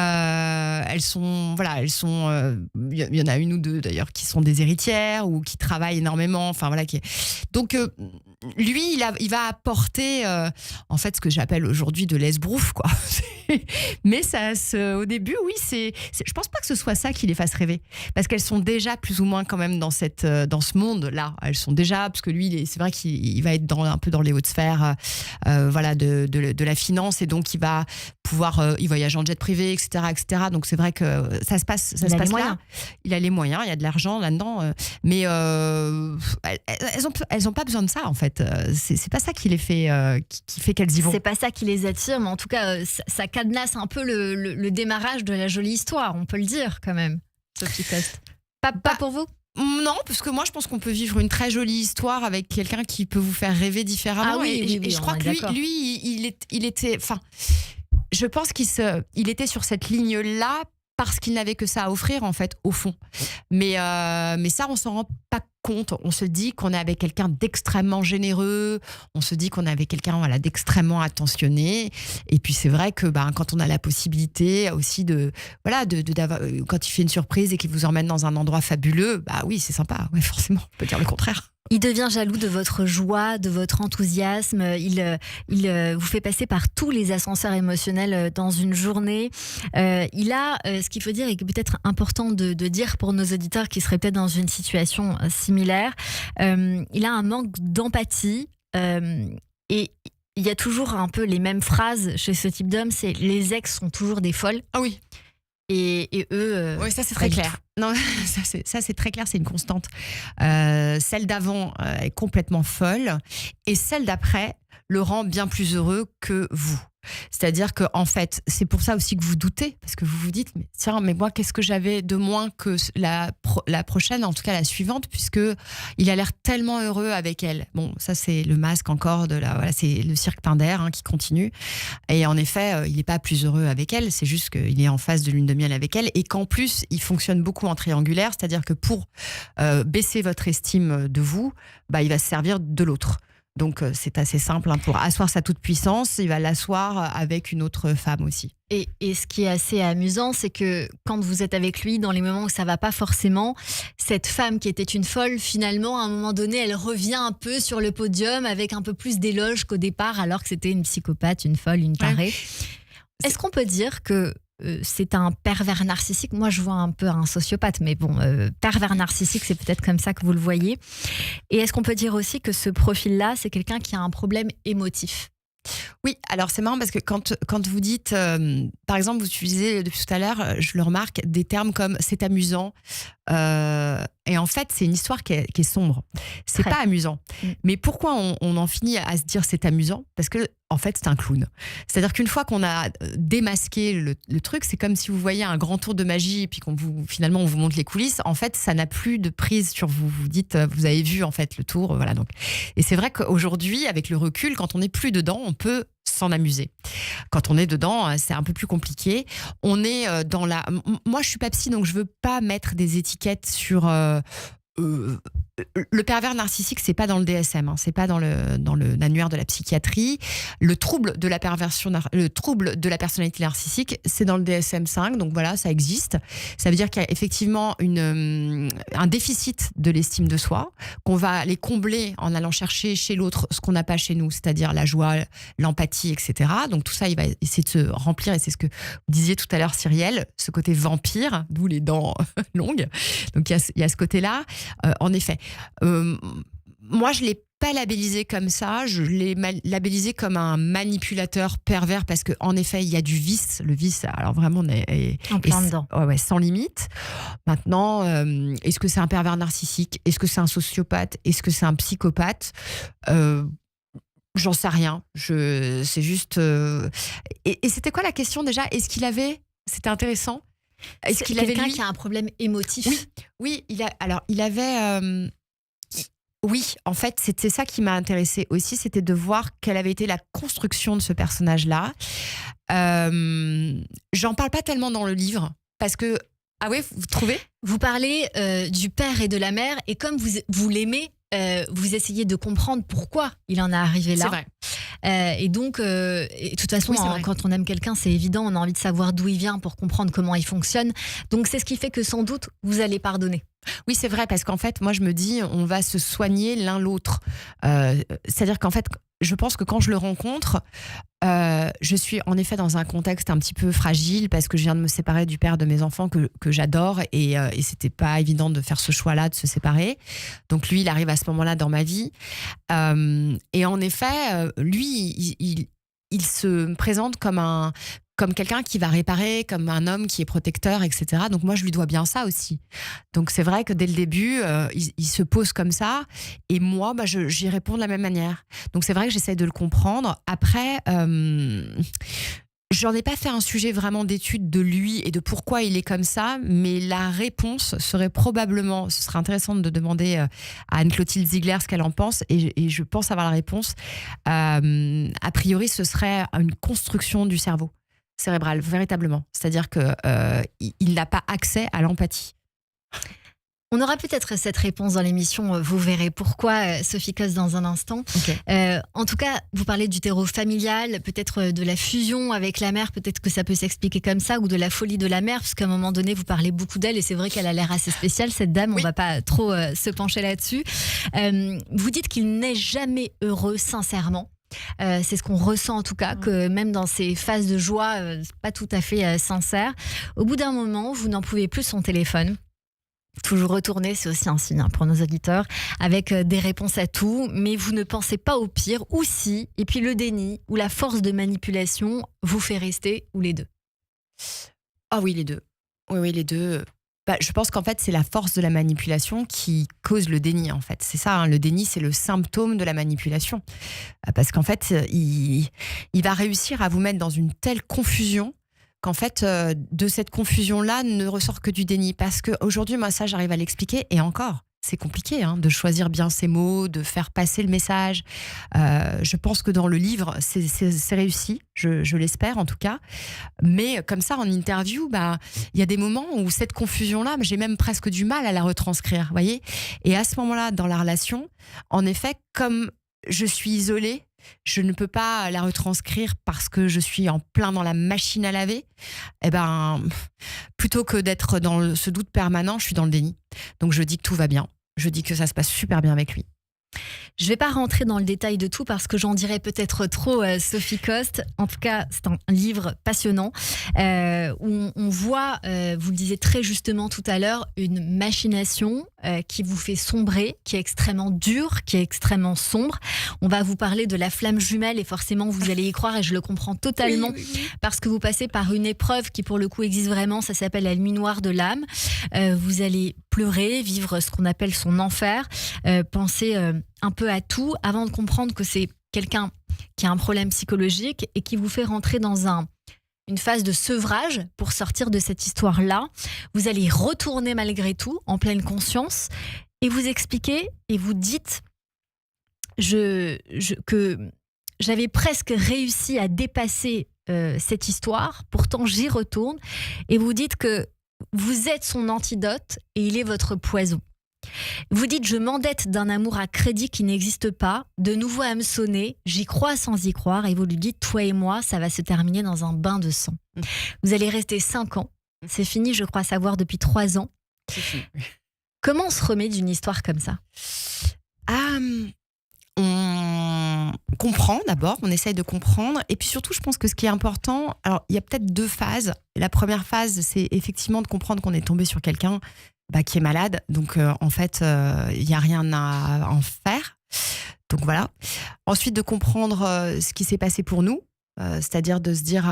y en a une ou deux d'ailleurs qui sont des héritières ou qui travaillent énormément. Enfin voilà. Donc lui, il va apporter en fait ce que j'appelle aujourd'hui de l'esbrouf, quoi. Mais au début, oui, je pense pas que ce soit ça qui les fasse rêver, parce qu'elles sont déjà plus ou moins quand même dans ce monde-là. Elles sont déjà, parce que lui, c'est vrai qu'il va être un peu dans les hautes sphères, de la finance, et donc il va pouvoir, il voyage en jet privé, etc., etc. Donc c'est vrai que ça se passe là. Il a les moyens, il y a de l'argent là-dedans, mais elles ont pas besoin de ça en fait. C'est pas ça qui les fait, qui fait qu'elles y vont. C'est pas ça qui les attire, mais en tout cas, ça cadenasse un peu le démarrage de la jolie histoire, on peut le dire quand même. Sophie Coste. Pas pour vous ? Non, parce que moi je pense qu'on peut vivre une très jolie histoire avec quelqu'un qui peut vous faire rêver différemment. Ah oui, et je crois que lui, il était, enfin, je pense qu'il était sur cette ligne-là parce qu'il n'avait que ça à offrir en fait, au fond. Mais ça, on s'en rend pas compte. On se dit qu'on est avec quelqu'un d'extrêmement généreux, on se dit qu'on est avec quelqu'un d'extrêmement attentionné. Et puis c'est vrai que quand on a la possibilité aussi quand il fait une surprise et qu'il vous emmène dans un endroit fabuleux, oui, c'est sympa. Ouais, forcément, on peut dire le contraire. Il devient jaloux de votre joie, de votre enthousiasme. Il vous fait passer par tous les ascenseurs émotionnels dans une journée. Il a, ce qu'il faut dire et qui est peut-être important de dire pour nos auditeurs qui seraient peut-être dans une situation similaire, il a un manque d'empathie et il y a toujours un peu les mêmes phrases chez ce type d'homme, c'est les ex sont toujours des folles. Ah oui. Et eux... oui, ça c'est très clair. Non, ça c'est très clair, c'est une constante. Celle d'avant est complètement folle, et celle d'après le rend bien plus heureux que vous. C'est-à-dire que en fait, c'est pour ça aussi que vous doutez, parce que vous vous dites, mais moi, qu'est-ce que j'avais de moins que la prochaine, en tout cas la suivante, puisque il a l'air tellement heureux avec elle. Bon, ça c'est le masque encore c'est le cirque Pinder qui continue. Et en effet, il n'est pas plus heureux avec elle, c'est juste qu'il est en phase de lune de miel avec elle, et qu'en plus, il fonctionne beaucoup en triangulaire, c'est-à-dire que pour baisser votre estime de vous, il va se servir de l'autre. Donc c'est assez simple, pour asseoir sa toute-puissance, il va l'asseoir avec une autre femme aussi. Et ce qui est assez amusant, c'est que quand vous êtes avec lui, dans les moments où ça va pas forcément, cette femme qui était une folle, finalement, à un moment donné, elle revient un peu sur le podium avec un peu plus d'éloges qu'au départ, alors que c'était une psychopathe, une folle, une tarée. Ouais. Est-ce qu'on peut dire que c'est un pervers narcissique? Moi, je vois un peu un sociopathe, mais bon, pervers narcissique, c'est peut-être comme ça que vous le voyez. Et est-ce qu'on peut dire aussi que ce profil-là, c'est quelqu'un qui a un problème émotif? Oui, alors c'est marrant parce que quand vous dites, par exemple, vous utilisez depuis tout à l'heure, je le remarque, des termes comme c'est amusant, et en fait c'est une histoire qui est sombre. C'est pas amusant. Mais pourquoi on en finit à se dire c'est amusant? Parce que en fait c'est un clown. C'est-à-dire qu'une fois qu'on a démasqué le truc, c'est comme si vous voyez un grand tour de magie et puis finalement on vous montre les coulisses. En fait ça n'a plus de prise sur vous. Vous dites, vous avez vu en fait le tour, voilà. Donc, et c'est vrai qu'aujourd'hui avec le recul, quand on n'est plus dedans, on peut s'en amuser. Quand on est dedans, c'est un peu plus compliqué. On est dans la... Moi, je suis pas psy, donc je veux pas mettre des étiquettes sur... le pervers narcissique, c'est pas dans le DSM, c'est pas dans l'annuaire de la psychiatrie. Le trouble de la perversion, le trouble de la personnalité narcissique, c'est dans le DSM-5, donc voilà, ça existe. Ça veut dire qu'il y a effectivement un déficit de l'estime de soi, qu'on va aller combler en allant chercher chez l'autre ce qu'on n'a pas chez nous, c'est-à-dire la joie, l'empathie, etc. Donc tout ça, il va essayer de se remplir, et c'est ce que vous disiez tout à l'heure, Cyrielle, ce côté vampire, d'où les dents longues. Donc il y a ce côté-là. En effet, moi je l'ai pas labellisé comme ça, je l'ai labellisé comme un manipulateur pervers parce qu'en effet, il y a du vice. Le vice, alors vraiment, En plein dedans. Ouais, sans limite. Maintenant, est-ce que c'est un pervers narcissique ? Est-ce que c'est un sociopathe ? Est-ce que c'est un psychopathe ? J'en sais rien. C'est juste. Et c'était quoi la question déjà ? Est-ce qu'il avait. C'était intéressant. Est-ce qu'il avait quelqu'un lui qui a un problème émotif? Oui, il avait. Oui, en fait, c'était ça qui m'a intéressée aussi, c'était de voir quelle avait été la construction de ce personnage-là. J'en parle pas tellement dans le livre, parce que... Ah ouais, vous trouvez ? Vous parlez du père et de la mère, et comme vous l'aimez, vous essayez de comprendre pourquoi il en est arrivé là. C'est vrai. Et donc, de toute façon, Oui, quand on aime quelqu'un, c'est évident, on a envie de savoir d'où il vient pour comprendre comment il fonctionne. Donc, c'est ce qui fait que sans doute, vous allez pardonner. Oui, c'est vrai, parce qu'en fait, moi, je me dis, on va se soigner l'un l'autre. C'est-à-dire qu'en fait, je pense que quand je le rencontre, je suis en effet dans un contexte un petit peu fragile parce que je viens de me séparer du père de mes enfants que j'adore et c'était pas évident de faire ce choix-là, de se séparer. Donc lui, il arrive à ce moment-là dans ma vie. Et en effet, lui, il se présente comme quelqu'un qui va réparer, comme un homme qui est protecteur, etc. Donc moi, je lui dois bien ça aussi. Donc c'est vrai que dès le début, il se pose comme ça, et moi, j'y réponds de la même manière. Donc c'est vrai que j'essaie de le comprendre. Après, j'en ai pas fait un sujet vraiment d'étude de lui et de pourquoi il est comme ça, mais la réponse serait probablement, ce serait intéressant de demander à Anne-Clotilde Ziegler ce qu'elle en pense, et je pense avoir la réponse. A priori, ce serait une construction du cerveau cérébral, véritablement. C'est-à-dire qu'il n'a pas accès à l'empathie. On aura peut-être cette réponse dans l'émission, vous verrez pourquoi, Sophie Coste, dans un instant. Okay. En tout cas, vous parlez du terreau familial, peut-être de la fusion avec la mère, peut-être que ça peut s'expliquer comme ça, ou de la folie de la mère, parce qu'à un moment donné, vous parlez beaucoup d'elle, et c'est vrai qu'elle a l'air assez spéciale, cette dame, oui. On va pas trop se pencher là-dessus. Vous dites qu'il n'est jamais heureux, sincèrement. C'est ce qu'on ressent en tout cas, que même dans ces phases de joie, c'est pas tout à fait sincère. Au bout d'un moment, vous n'en pouvez plus son téléphone. Toujours retourner, c'est aussi un signe pour nos auditeurs, avec des réponses à tout, mais vous ne pensez pas au pire, ou si, et puis le déni ou la force de manipulation vous fait rester, ou les deux. Ah oui, les deux. Oui, les deux. Je pense qu'en fait, c'est la force de la manipulation qui cause le déni, en fait. C'est ça, hein, le déni, c'est le symptôme de la manipulation. Parce qu'en fait, il va réussir à vous mettre dans une telle confusion qu'en fait, de cette confusion-là ne ressort que du déni. Parce qu'aujourd'hui, moi, ça, j'arrive à l'expliquer, et encore, c'est compliqué de choisir bien ses mots, de faire passer le message. Je pense que dans le livre, c'est réussi, je l'espère en tout cas. Mais comme ça, en interview, il y a des moments où cette confusion-là, j'ai même presque du mal à la retranscrire, voyez. Et à ce moment-là, dans la relation, en effet, comme je suis isolée, je ne peux pas la retranscrire parce que je suis en plein dans la machine à laver. Plutôt que d'être dans ce doute permanent, je suis dans le déni. Donc je dis que tout va bien. Je dis que ça se passe super bien avec lui. Je ne vais pas rentrer dans le détail de tout parce que j'en dirais peut-être trop, Sophie Coste. En tout cas, c'est un livre passionnant où on voit, vous le disiez très justement tout à l'heure, une machination qui vous fait sombrer, qui est extrêmement dure, qui est extrêmement sombre. On va vous parler de la flamme jumelle et forcément vous allez y croire et je le comprends totalement oui. Parce que vous passez par une épreuve qui pour le coup existe vraiment, ça s'appelle la nuit noire de l'âme. Vous allez pleurer, vivre ce qu'on appelle son enfer, penser un peu à tout avant de comprendre que c'est quelqu'un qui a un problème psychologique et qui vous fait rentrer dans une phase de sevrage pour sortir de cette histoire-là. Vous allez retourner malgré tout en pleine conscience et vous expliquer et vous dites que j'avais presque réussi à dépasser cette histoire, pourtant j'y retourne et vous dites que vous êtes son antidote et il est votre poison. Vous dites, je m'endette d'un amour à crédit qui n'existe pas, de nouveau à me sonner, j'y crois sans y croire, et vous lui dites, toi et moi, ça va se terminer dans un bain de sang. Vous allez rester 5 ans, c'est fini, je crois savoir, depuis 3 ans. C'est fini. Comment on se remet d'une histoire comme ça ? On comprend d'abord, on essaye de comprendre, et puis surtout, je pense que ce qui est important, alors il y a peut-être 2 phases. La première phase, c'est effectivement de comprendre qu'on est tombé sur quelqu'un qui est malade, donc en fait, il n'y a rien à en faire. Donc voilà. Ensuite, de comprendre ce qui s'est passé pour nous, c'est-à-dire de se dire,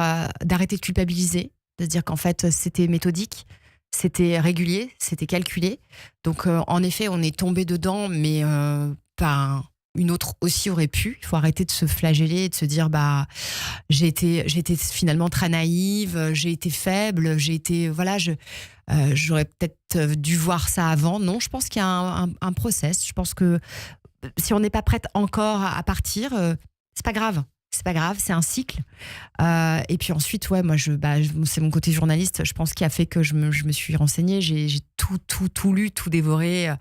d'arrêter de culpabiliser, de se dire qu'en fait, c'était méthodique, c'était régulier, c'était calculé. Donc, en effet, on est tombé dedans, mais une autre aussi aurait pu. Il faut arrêter de se flageller et de se dire, j'ai été finalement très naïve, j'ai été faible, j'aurais peut-être dû voir ça avant. Non, je pense qu'il y a un process. Je pense que si on n'est pas prête encore à partir, c'est pas grave. C'est pas grave, c'est un cycle. Et puis ensuite, moi, c'est mon côté journaliste, je pense, qui a fait que je me suis renseignée. J'ai tout lu, tout dévoré,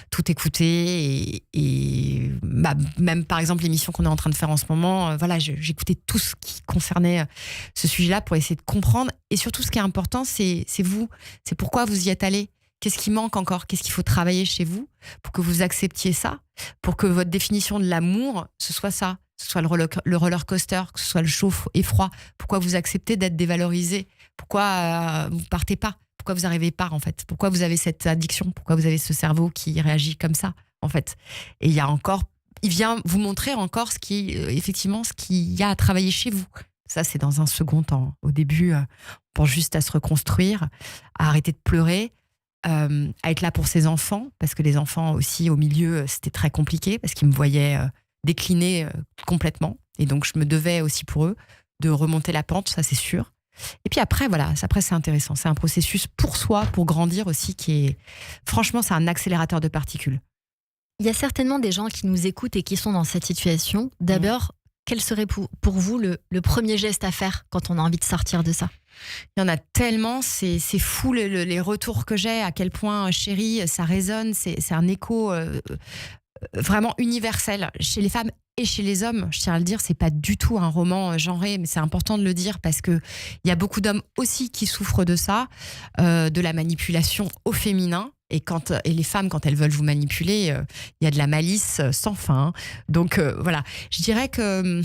tout écouté. Et même, par exemple, l'émission qu'on est en train de faire en ce moment, j'ai écouté tout ce qui concernait ce sujet-là pour essayer de comprendre. Et surtout, ce qui est important, c'est vous. C'est pourquoi vous y êtes allé. Qu'est-ce qui manque encore ? Qu'est-ce qu'il faut travailler chez vous pour que vous acceptiez ça ? Pour que votre définition de l'amour, ce soit ça. Que ce soit le roller coaster, que ce soit le chaud et froid. Pourquoi vous acceptez d'être dévalorisé ? Pourquoi vous partez pas ? Pourquoi vous n'arrivez pas, en fait ? Pourquoi vous avez cette addiction ? Pourquoi vous avez ce cerveau qui réagit comme ça, en fait ? Et il vient vous montrer encore ce qu'il y a à travailler chez vous. Ça, c'est dans un second temps. Au début, on pense juste à se reconstruire, à arrêter de pleurer, à être là pour ses enfants, parce que les enfants aussi, au milieu, c'était très compliqué, parce qu'ils me voyaient décliner complètement. Et donc, je me devais aussi pour eux de remonter la pente, ça c'est sûr. Et puis après, c'est intéressant. C'est un processus pour soi, pour grandir aussi, qui est... Franchement, c'est un accélérateur de particules. Il y a certainement des gens qui nous écoutent et qui sont dans cette situation. D'abord, quel serait pour vous le premier geste à faire quand on a envie de sortir de ça ? Il y en a tellement, c'est fou les retours que j'ai, à quel point, chérie, ça résonne, c'est un écho vraiment universel chez les femmes et chez les hommes. Je tiens à le dire, c'est pas du tout un roman genré, mais c'est important de le dire parce que il y a beaucoup d'hommes aussi qui souffrent de ça, de la manipulation au féminin. Et les femmes, quand elles veulent vous manipuler, il y a de la malice sans fin. Donc voilà, je dirais que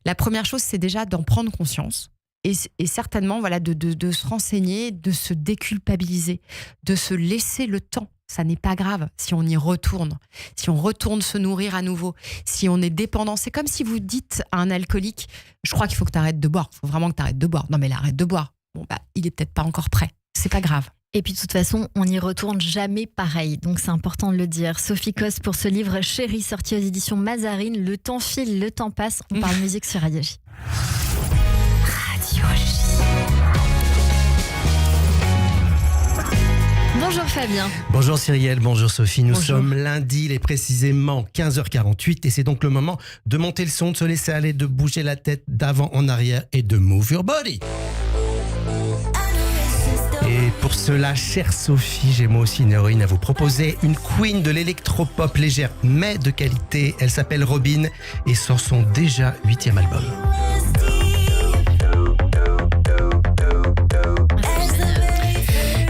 la première chose, c'est déjà d'en prendre conscience. Et certainement, de se renseigner, de se déculpabiliser, de se laisser le temps. Ça n'est pas grave si on y retourne, si on retourne se nourrir à nouveau, si on est dépendant. C'est comme si vous dites à un alcoolique, je crois qu'il faut que tu arrêtes de boire. Il faut vraiment que tu arrêtes de boire. Non mais là, arrête de boire. Il est peut-être pas encore prêt. C'est pas grave. Et puis de toute façon, on n'y retourne jamais pareil. Donc c'est important de le dire. Sophie Coste pour ce livre Chérie, sorti aux éditions Mazarine. Le temps file, le temps passe. On parle musique sur Radio J. Bonjour Fabien. Bonjour Cyrielle, bonjour Sophie. Nous sommes lundi, il est précisément 15h48 et c'est donc le moment de monter le son, de se laisser aller, de bouger la tête d'avant en arrière et de move your body. Et pour cela, chère Sophie, j'ai moi aussi une héroïne à vous proposer, une queen de l'électropop légère mais de qualité. Elle s'appelle Robyn et sort son déjà 8e album.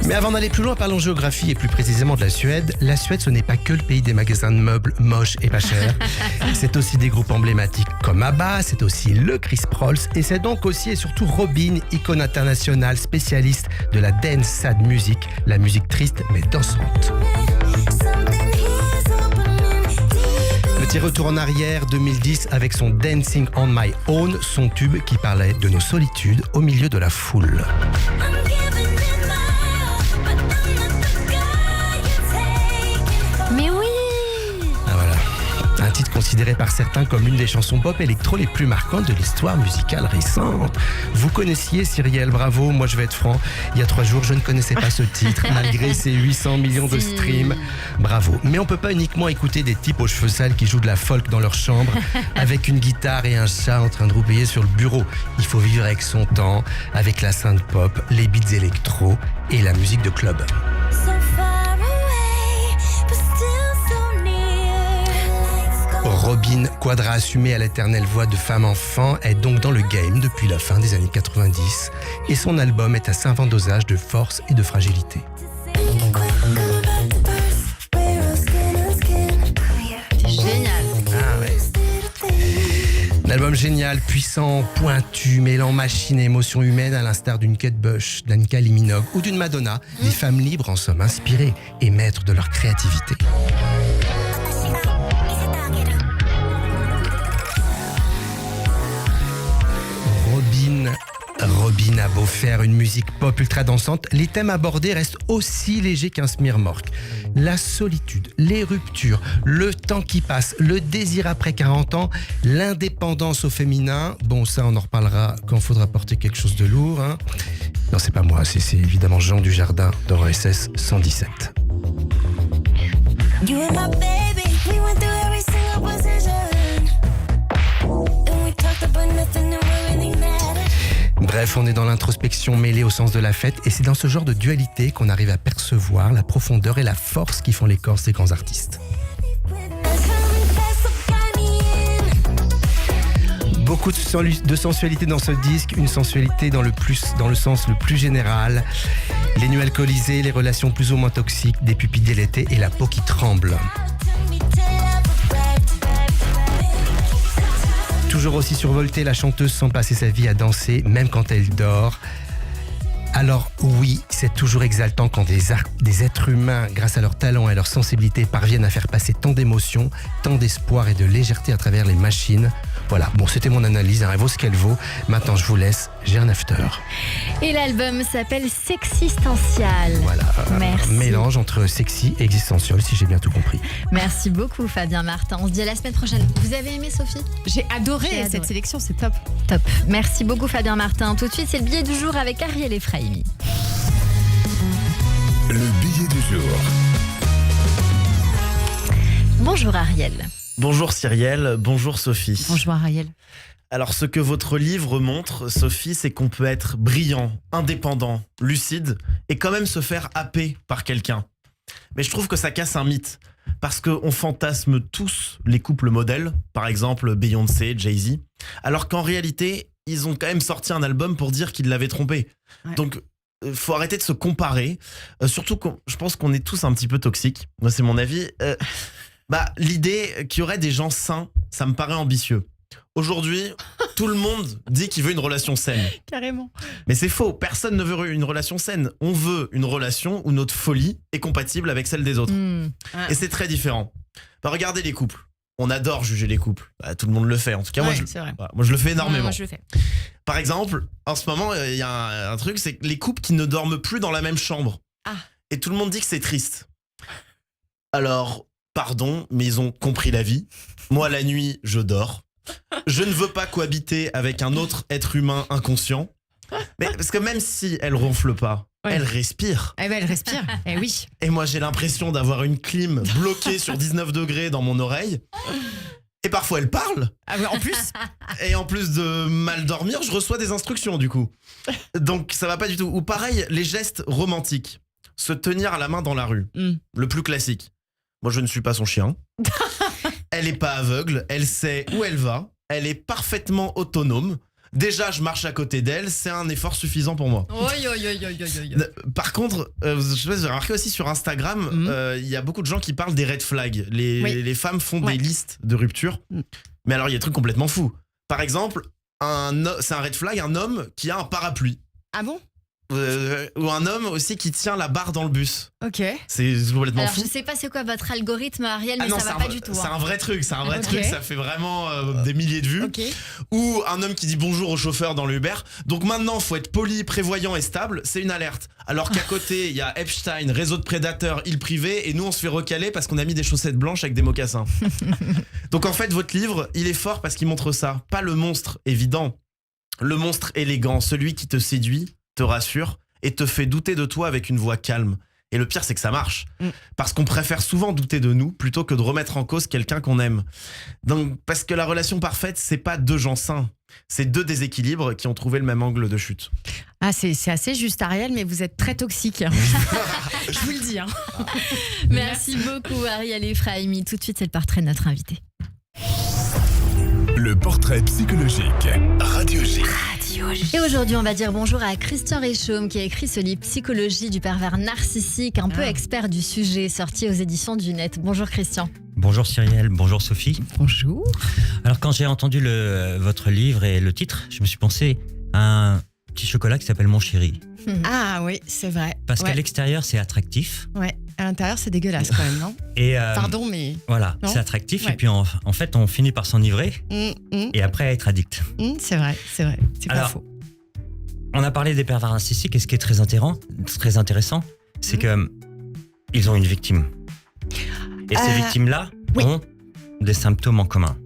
Mais avant d'aller plus loin, parlons géographie et plus précisément de la Suède. La Suède, ce n'est pas que le pays des magasins de meubles moches et pas chers. C'est aussi des groupes emblématiques comme ABBA, c'est aussi le Chris Prols et c'est donc aussi et surtout Robyn, icône internationale, spécialiste de la dance sad music, la musique triste mais dansante. Petit retour en arrière, 2010 avec son Dancing on My Own, son tube qui parlait de nos solitudes au milieu de la foule. Mais oui! Ah voilà, un titre considéré par certains comme l'une des chansons pop électro les plus marquantes de l'histoire musicale récente. Vous connaissiez Cyrielle, bravo, moi je vais être franc, il y a 3 jours je ne connaissais pas ce titre malgré ses 800 millions de streams, bravo. Mais on peut pas uniquement écouter des types aux cheveux sales qui jouent de la folk dans leur chambre avec une guitare et un chat en train de roupiller sur le bureau. Il faut vivre avec son temps, avec la synth pop, les beats électro et la musique de club. Robyn, quadra assumée à l'éternelle voix de femme-enfant, est donc dans le game depuis la fin des années 90 et son album est à savant dosage de force et de fragilité. Génial. Ah ouais. Un album génial, puissant, pointu, mêlant machine et émotion humaine à l'instar d'une Kate Bush, d'un Kylie Minogue ou d'une Madonna. Des femmes libres en somme inspirées et maîtres de leur créativité. a beau faire une musique pop ultra dansante, les thèmes abordés restent aussi légers qu'un smirmorque. La solitude, les ruptures, le temps qui passe, le désir après 40 ans, l'indépendance au féminin. Bon, ça, on en reparlera quand il faudra porter quelque chose de lourd. Hein. Non, c'est pas moi, c'est évidemment Jean Dujardin dans OSS 117. You and my baby, we went through every single position. And we talked about nothing that really mattered. Bref, on est dans l'introspection mêlée au sens de la fête et c'est dans ce genre de dualité qu'on arrive à percevoir la profondeur et la force qui font l'écorce des grands artistes. Beaucoup de sensualité dans ce disque, une sensualité dans le sens le plus général. Les nuits alcoolisées, les relations plus ou moins toxiques, des pupilles dilatées et la peau qui tremble. Toujours aussi survoltée, la chanteuse semble passer sa vie à danser, même quand elle dort. Alors oui, c'est toujours exaltant quand des êtres humains, grâce à leur talent et leur sensibilité, parviennent à faire passer tant d'émotions, tant d'espoir et de légèreté à travers les machines. Voilà, bon, c'était mon analyse, hein, elle vaut ce qu'elle vaut. Maintenant, je vous laisse, j'ai un after. Et l'album s'appelle Sexistential. Voilà, Merci. Un mélange entre sexy et existentiel, si j'ai bien tout compris. Merci beaucoup Fabien Martin. On se dit à la semaine prochaine. Vous avez aimé Sophie ? J'ai adoré J'ai adoré. cette sélection, c'est top. Top. Merci beaucoup Fabien Martin. Tout de suite, c'est le billet du jour avec Ariel Efraimi. Le billet du jour. Bonjour Ariel. Bonjour Cyrielle, bonjour Sophie. Bonjour Ariel. Alors ce que votre livre montre, Sophie, c'est qu'on peut être brillant, indépendant, lucide et quand même se faire happer par quelqu'un. Mais je trouve que ça casse un mythe. Parce qu'on fantasme tous les couples modèles, par exemple Beyoncé, Jay-Z, alors qu'en réalité, ils ont quand même sorti un album pour dire qu'ils l'avaient trompé. Ouais. Donc, faut arrêter de se comparer. Surtout, je pense qu'on est tous un petit peu toxiques. Moi, c'est mon avis. L'idée qu'il y aurait des gens sains, ça me paraît ambitieux. Aujourd'hui, tout le monde dit qu'il veut une relation saine. Carrément. Mais c'est faux, personne ne veut une relation saine. On veut une relation où notre folie est compatible avec celle des autres. Et c'est très différent. Regardez les couples. On adore juger les couples. Tout le monde le fait. En tout cas, moi, c'est vrai. moi, je le fais énormément. Moi, je le fais. Par exemple, en ce moment, il y a un truc, c'est que les couples qui ne dorment plus dans la même chambre. Ah. Et tout le monde dit que c'est triste. Alors, pardon, mais ils ont compris la vie. Moi, la nuit, je dors. Je ne veux pas cohabiter avec un autre être humain inconscient. Mais parce que même si elle ronfle pas, Ouais. elle respire. Eh ben, elle respire. Eh oui. Et moi, j'ai l'impression d'avoir une clim bloquée sur 19 degrés dans mon oreille. Et parfois, elle parle. Ah ouais, en plus. Et en plus de mal dormir, je reçois des instructions du coup. Donc, ça va pas du tout. Ou pareil, les gestes romantiques. Se tenir à la main dans la rue. Le plus classique. Moi, je ne suis pas son chien. Elle est pas aveugle. Elle sait où elle va. Elle est parfaitement autonome. Déjà, je marche à côté d'elle, c'est un effort suffisant pour moi. Par contre, je sais pas si vous avez remarqué aussi sur Instagram, il y a beaucoup de gens qui parlent des red flags. Les femmes font des listes de rupture. Mais alors, il y a des trucs complètement fous. Par exemple, c'est un red flag, un homme qui a un parapluie. Ah bon? Ou un homme aussi qui tient la barre dans le bus. Ok. C'est complètement Alors fou. je sais pas c'est quoi votre algorithme Ariel, mais Non, ça va pas du tout. C'est un vrai truc, c'est un vrai Ok. truc, ça fait vraiment des milliers de vues. Ok. Ou un homme qui dit bonjour au chauffeur dans le Uber. Donc maintenant, faut être poli, prévoyant et stable, c'est une alerte. Alors qu'à côté, il y a Epstein, réseau de prédateurs, île privée, et nous on se fait recaler parce qu'on a mis des chaussettes blanches avec des mocassins. Donc en fait, votre livre, il est fort parce qu'il montre ça. Pas le monstre évident, le monstre élégant, celui qui te séduit, te rassure et te fait douter de toi avec une voix calme. Et le pire, c'est que ça marche. Parce qu'on préfère souvent douter de nous plutôt que de remettre en cause quelqu'un qu'on aime. Donc, parce que la relation parfaite, c'est pas deux gens sains. C'est deux déséquilibres qui ont trouvé le même angle de chute. Ah, c'est assez juste, Ariel, mais vous êtes très toxique. Je vous le dis. Hein. Merci beaucoup Ariel Efraimi. Tout de suite, c'est le portrait de notre invité. Le portrait psychologique. Radio J. Et aujourd'hui, on va dire bonjour à Christian Richaume qui a écrit ce livre Psychologie du pervers narcissique, un peu expert du sujet, sorti aux éditions du Net. Bonjour Christian. Bonjour Cyrielle, bonjour Sophie. Bonjour. Alors quand j'ai entendu votre livre et le titre, je me suis pensé à un petit chocolat qui s'appelle Mon Chéri. Ah oui, c'est vrai. Parce qu'à l'extérieur, c'est attractif. Ouais, à l'intérieur, c'est dégueulasse quand même, non? Et, Pardon, mais... Voilà, Non. c'est attractif. Ouais. Et puis en fait, on finit par s'enivrer et après à être addict. C'est vrai, c'est pas Alors, faux. on a parlé des pervers narcissiques et ce qui est très intéressant, c'est que ils ont une victime. Et ces victimes-là ont des symptômes en commun.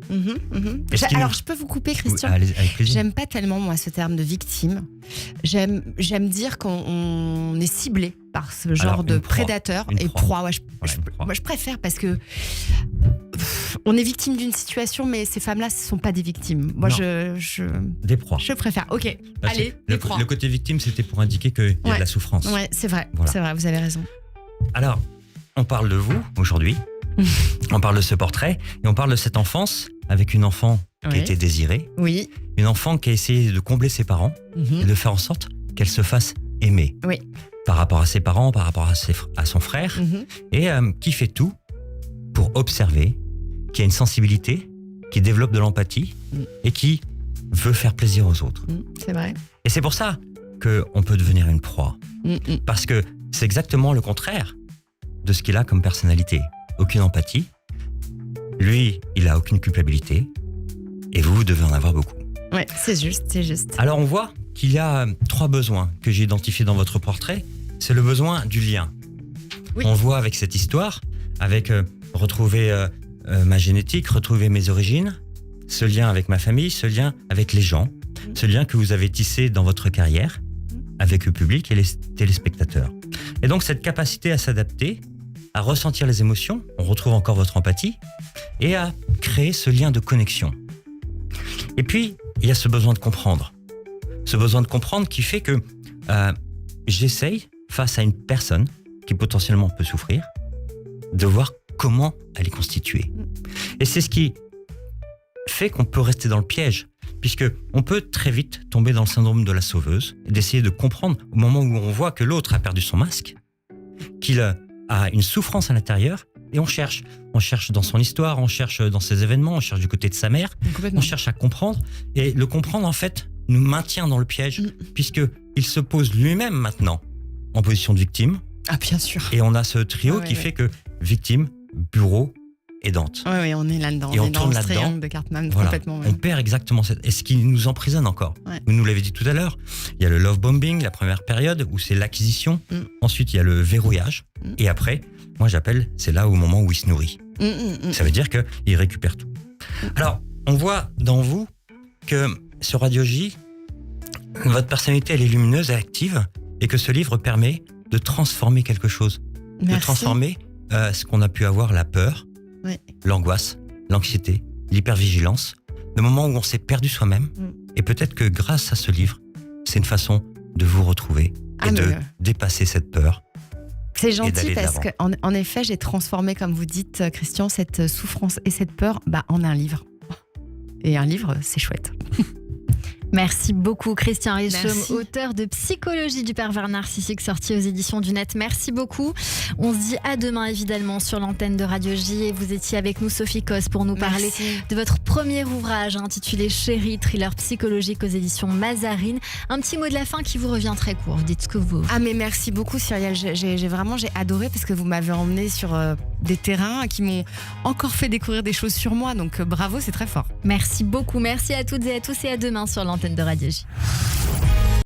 Alors, je peux vous couper, Christian? Allez, avec plaisir. J'aime pas tellement, moi, ce terme de victime. J'aime dire qu'on est ciblé par ce genre de prédateur et proie. Ouais, moi, je préfère parce que on est victime d'une situation, mais ces femmes-là, ce sont pas des victimes. Moi, des proies. Je préfère. Ok, allez, des proies. Le côté victime, c'était pour indiquer qu'il y a de la souffrance. Ouais, c'est vrai. Voilà. C'est vrai, vous avez raison. Alors, on parle de vous aujourd'hui. On parle de ce portrait et on parle de cette enfance avec une enfant qui a été désirée. Oui. Une enfant qui a essayé de combler ses parents et de faire en sorte qu'elle se fasse aimer. Oui. Par rapport à ses parents, par rapport à son frère. Et qui fait tout pour observer, qui a une sensibilité, qui développe de l'empathie et qui veut faire plaisir aux autres. C'est vrai. Et c'est pour ça qu'on peut devenir une proie. Parce que c'est exactement le contraire de ce qu'il a comme personnalité. Aucune empathie. Lui, il a aucune culpabilité. Et vous devez en avoir beaucoup. Ouais, c'est juste. Alors on voit qu'il y a 3 besoins que j'ai identifiés dans votre portrait. C'est le besoin du lien. Oui. On voit avec cette histoire, avec retrouver ma génétique, retrouver mes origines, ce lien avec ma famille, ce lien avec les gens, ce lien que vous avez tissé dans votre carrière avec le public et les téléspectateurs. Et donc cette capacité à s'adapter, à ressentir les émotions, on retrouve encore votre empathie, et à créer ce lien de connexion. Et puis, il y a ce besoin de comprendre. Ce besoin de comprendre qui fait que j'essaye, face à une personne qui potentiellement peut souffrir, de voir comment elle est constituée. Et c'est ce qui fait qu'on peut rester dans le piège, puisque on peut très vite tomber dans le syndrome de la sauveuse, et d'essayer de comprendre au moment où on voit que l'autre a perdu son masque, qu'il a une souffrance à l'intérieur, et on cherche dans son histoire, on cherche dans ses événements, on cherche du côté de sa mère, on cherche à comprendre, et le comprendre en fait nous maintient dans le piège, puisqu'il se pose lui-même maintenant en position de victime. Ah bien sûr. Et on a ce trio qui fait que victime, bourreau et Dante. Oui, on est là-dedans. Et on est tourne dans ce là-dedans. triangle de Cartman, Voilà. complètement. On perd exactement cette... Et ce qui nous emprisonne encore. Vous nous l'avez dit tout à l'heure, il y a le love bombing, la première période, où c'est l'acquisition. Ensuite, il y a le verrouillage. Et après, moi j'appelle, c'est là au moment où il se nourrit. Ça veut dire qu'il récupère tout. Alors, on voit dans vous que sur Radio J, votre personnalité, elle est lumineuse et active, et que ce livre permet de transformer quelque chose. Merci. De transformer ce qu'on a pu avoir, la peur, l'angoisse, l'anxiété, l'hypervigilance, le moment où on s'est perdu soi-même. Et peut-être que grâce à ce livre, c'est une façon de vous retrouver et de dépasser cette peur. C'est gentil parce qu'en effet, j'ai transformé, comme vous dites, Christian, cette souffrance et cette peur en un livre. Et un livre, c'est chouette. Merci beaucoup Christian Richomme, Merci. auteur de Psychologie du pervers narcissique, sorti aux éditions du Net. Merci beaucoup. On se dit à demain évidemment sur l'antenne de Radio J, et vous étiez avec nous Sophie Cos pour nous parler de votre premier ouvrage intitulé Chérie, thriller psychologique aux éditions Mazarine. Un petit mot de la fin qui vous revient très court. Dites ce que vous... Ah mais merci beaucoup Cyrielle, j'ai adoré parce que vous m'avez emmené sur des terrains qui m'ont encore fait découvrir des choses sur moi, donc bravo, c'est très fort. Merci beaucoup, merci à toutes et à tous, et à demain sur l'antenne de Radio J.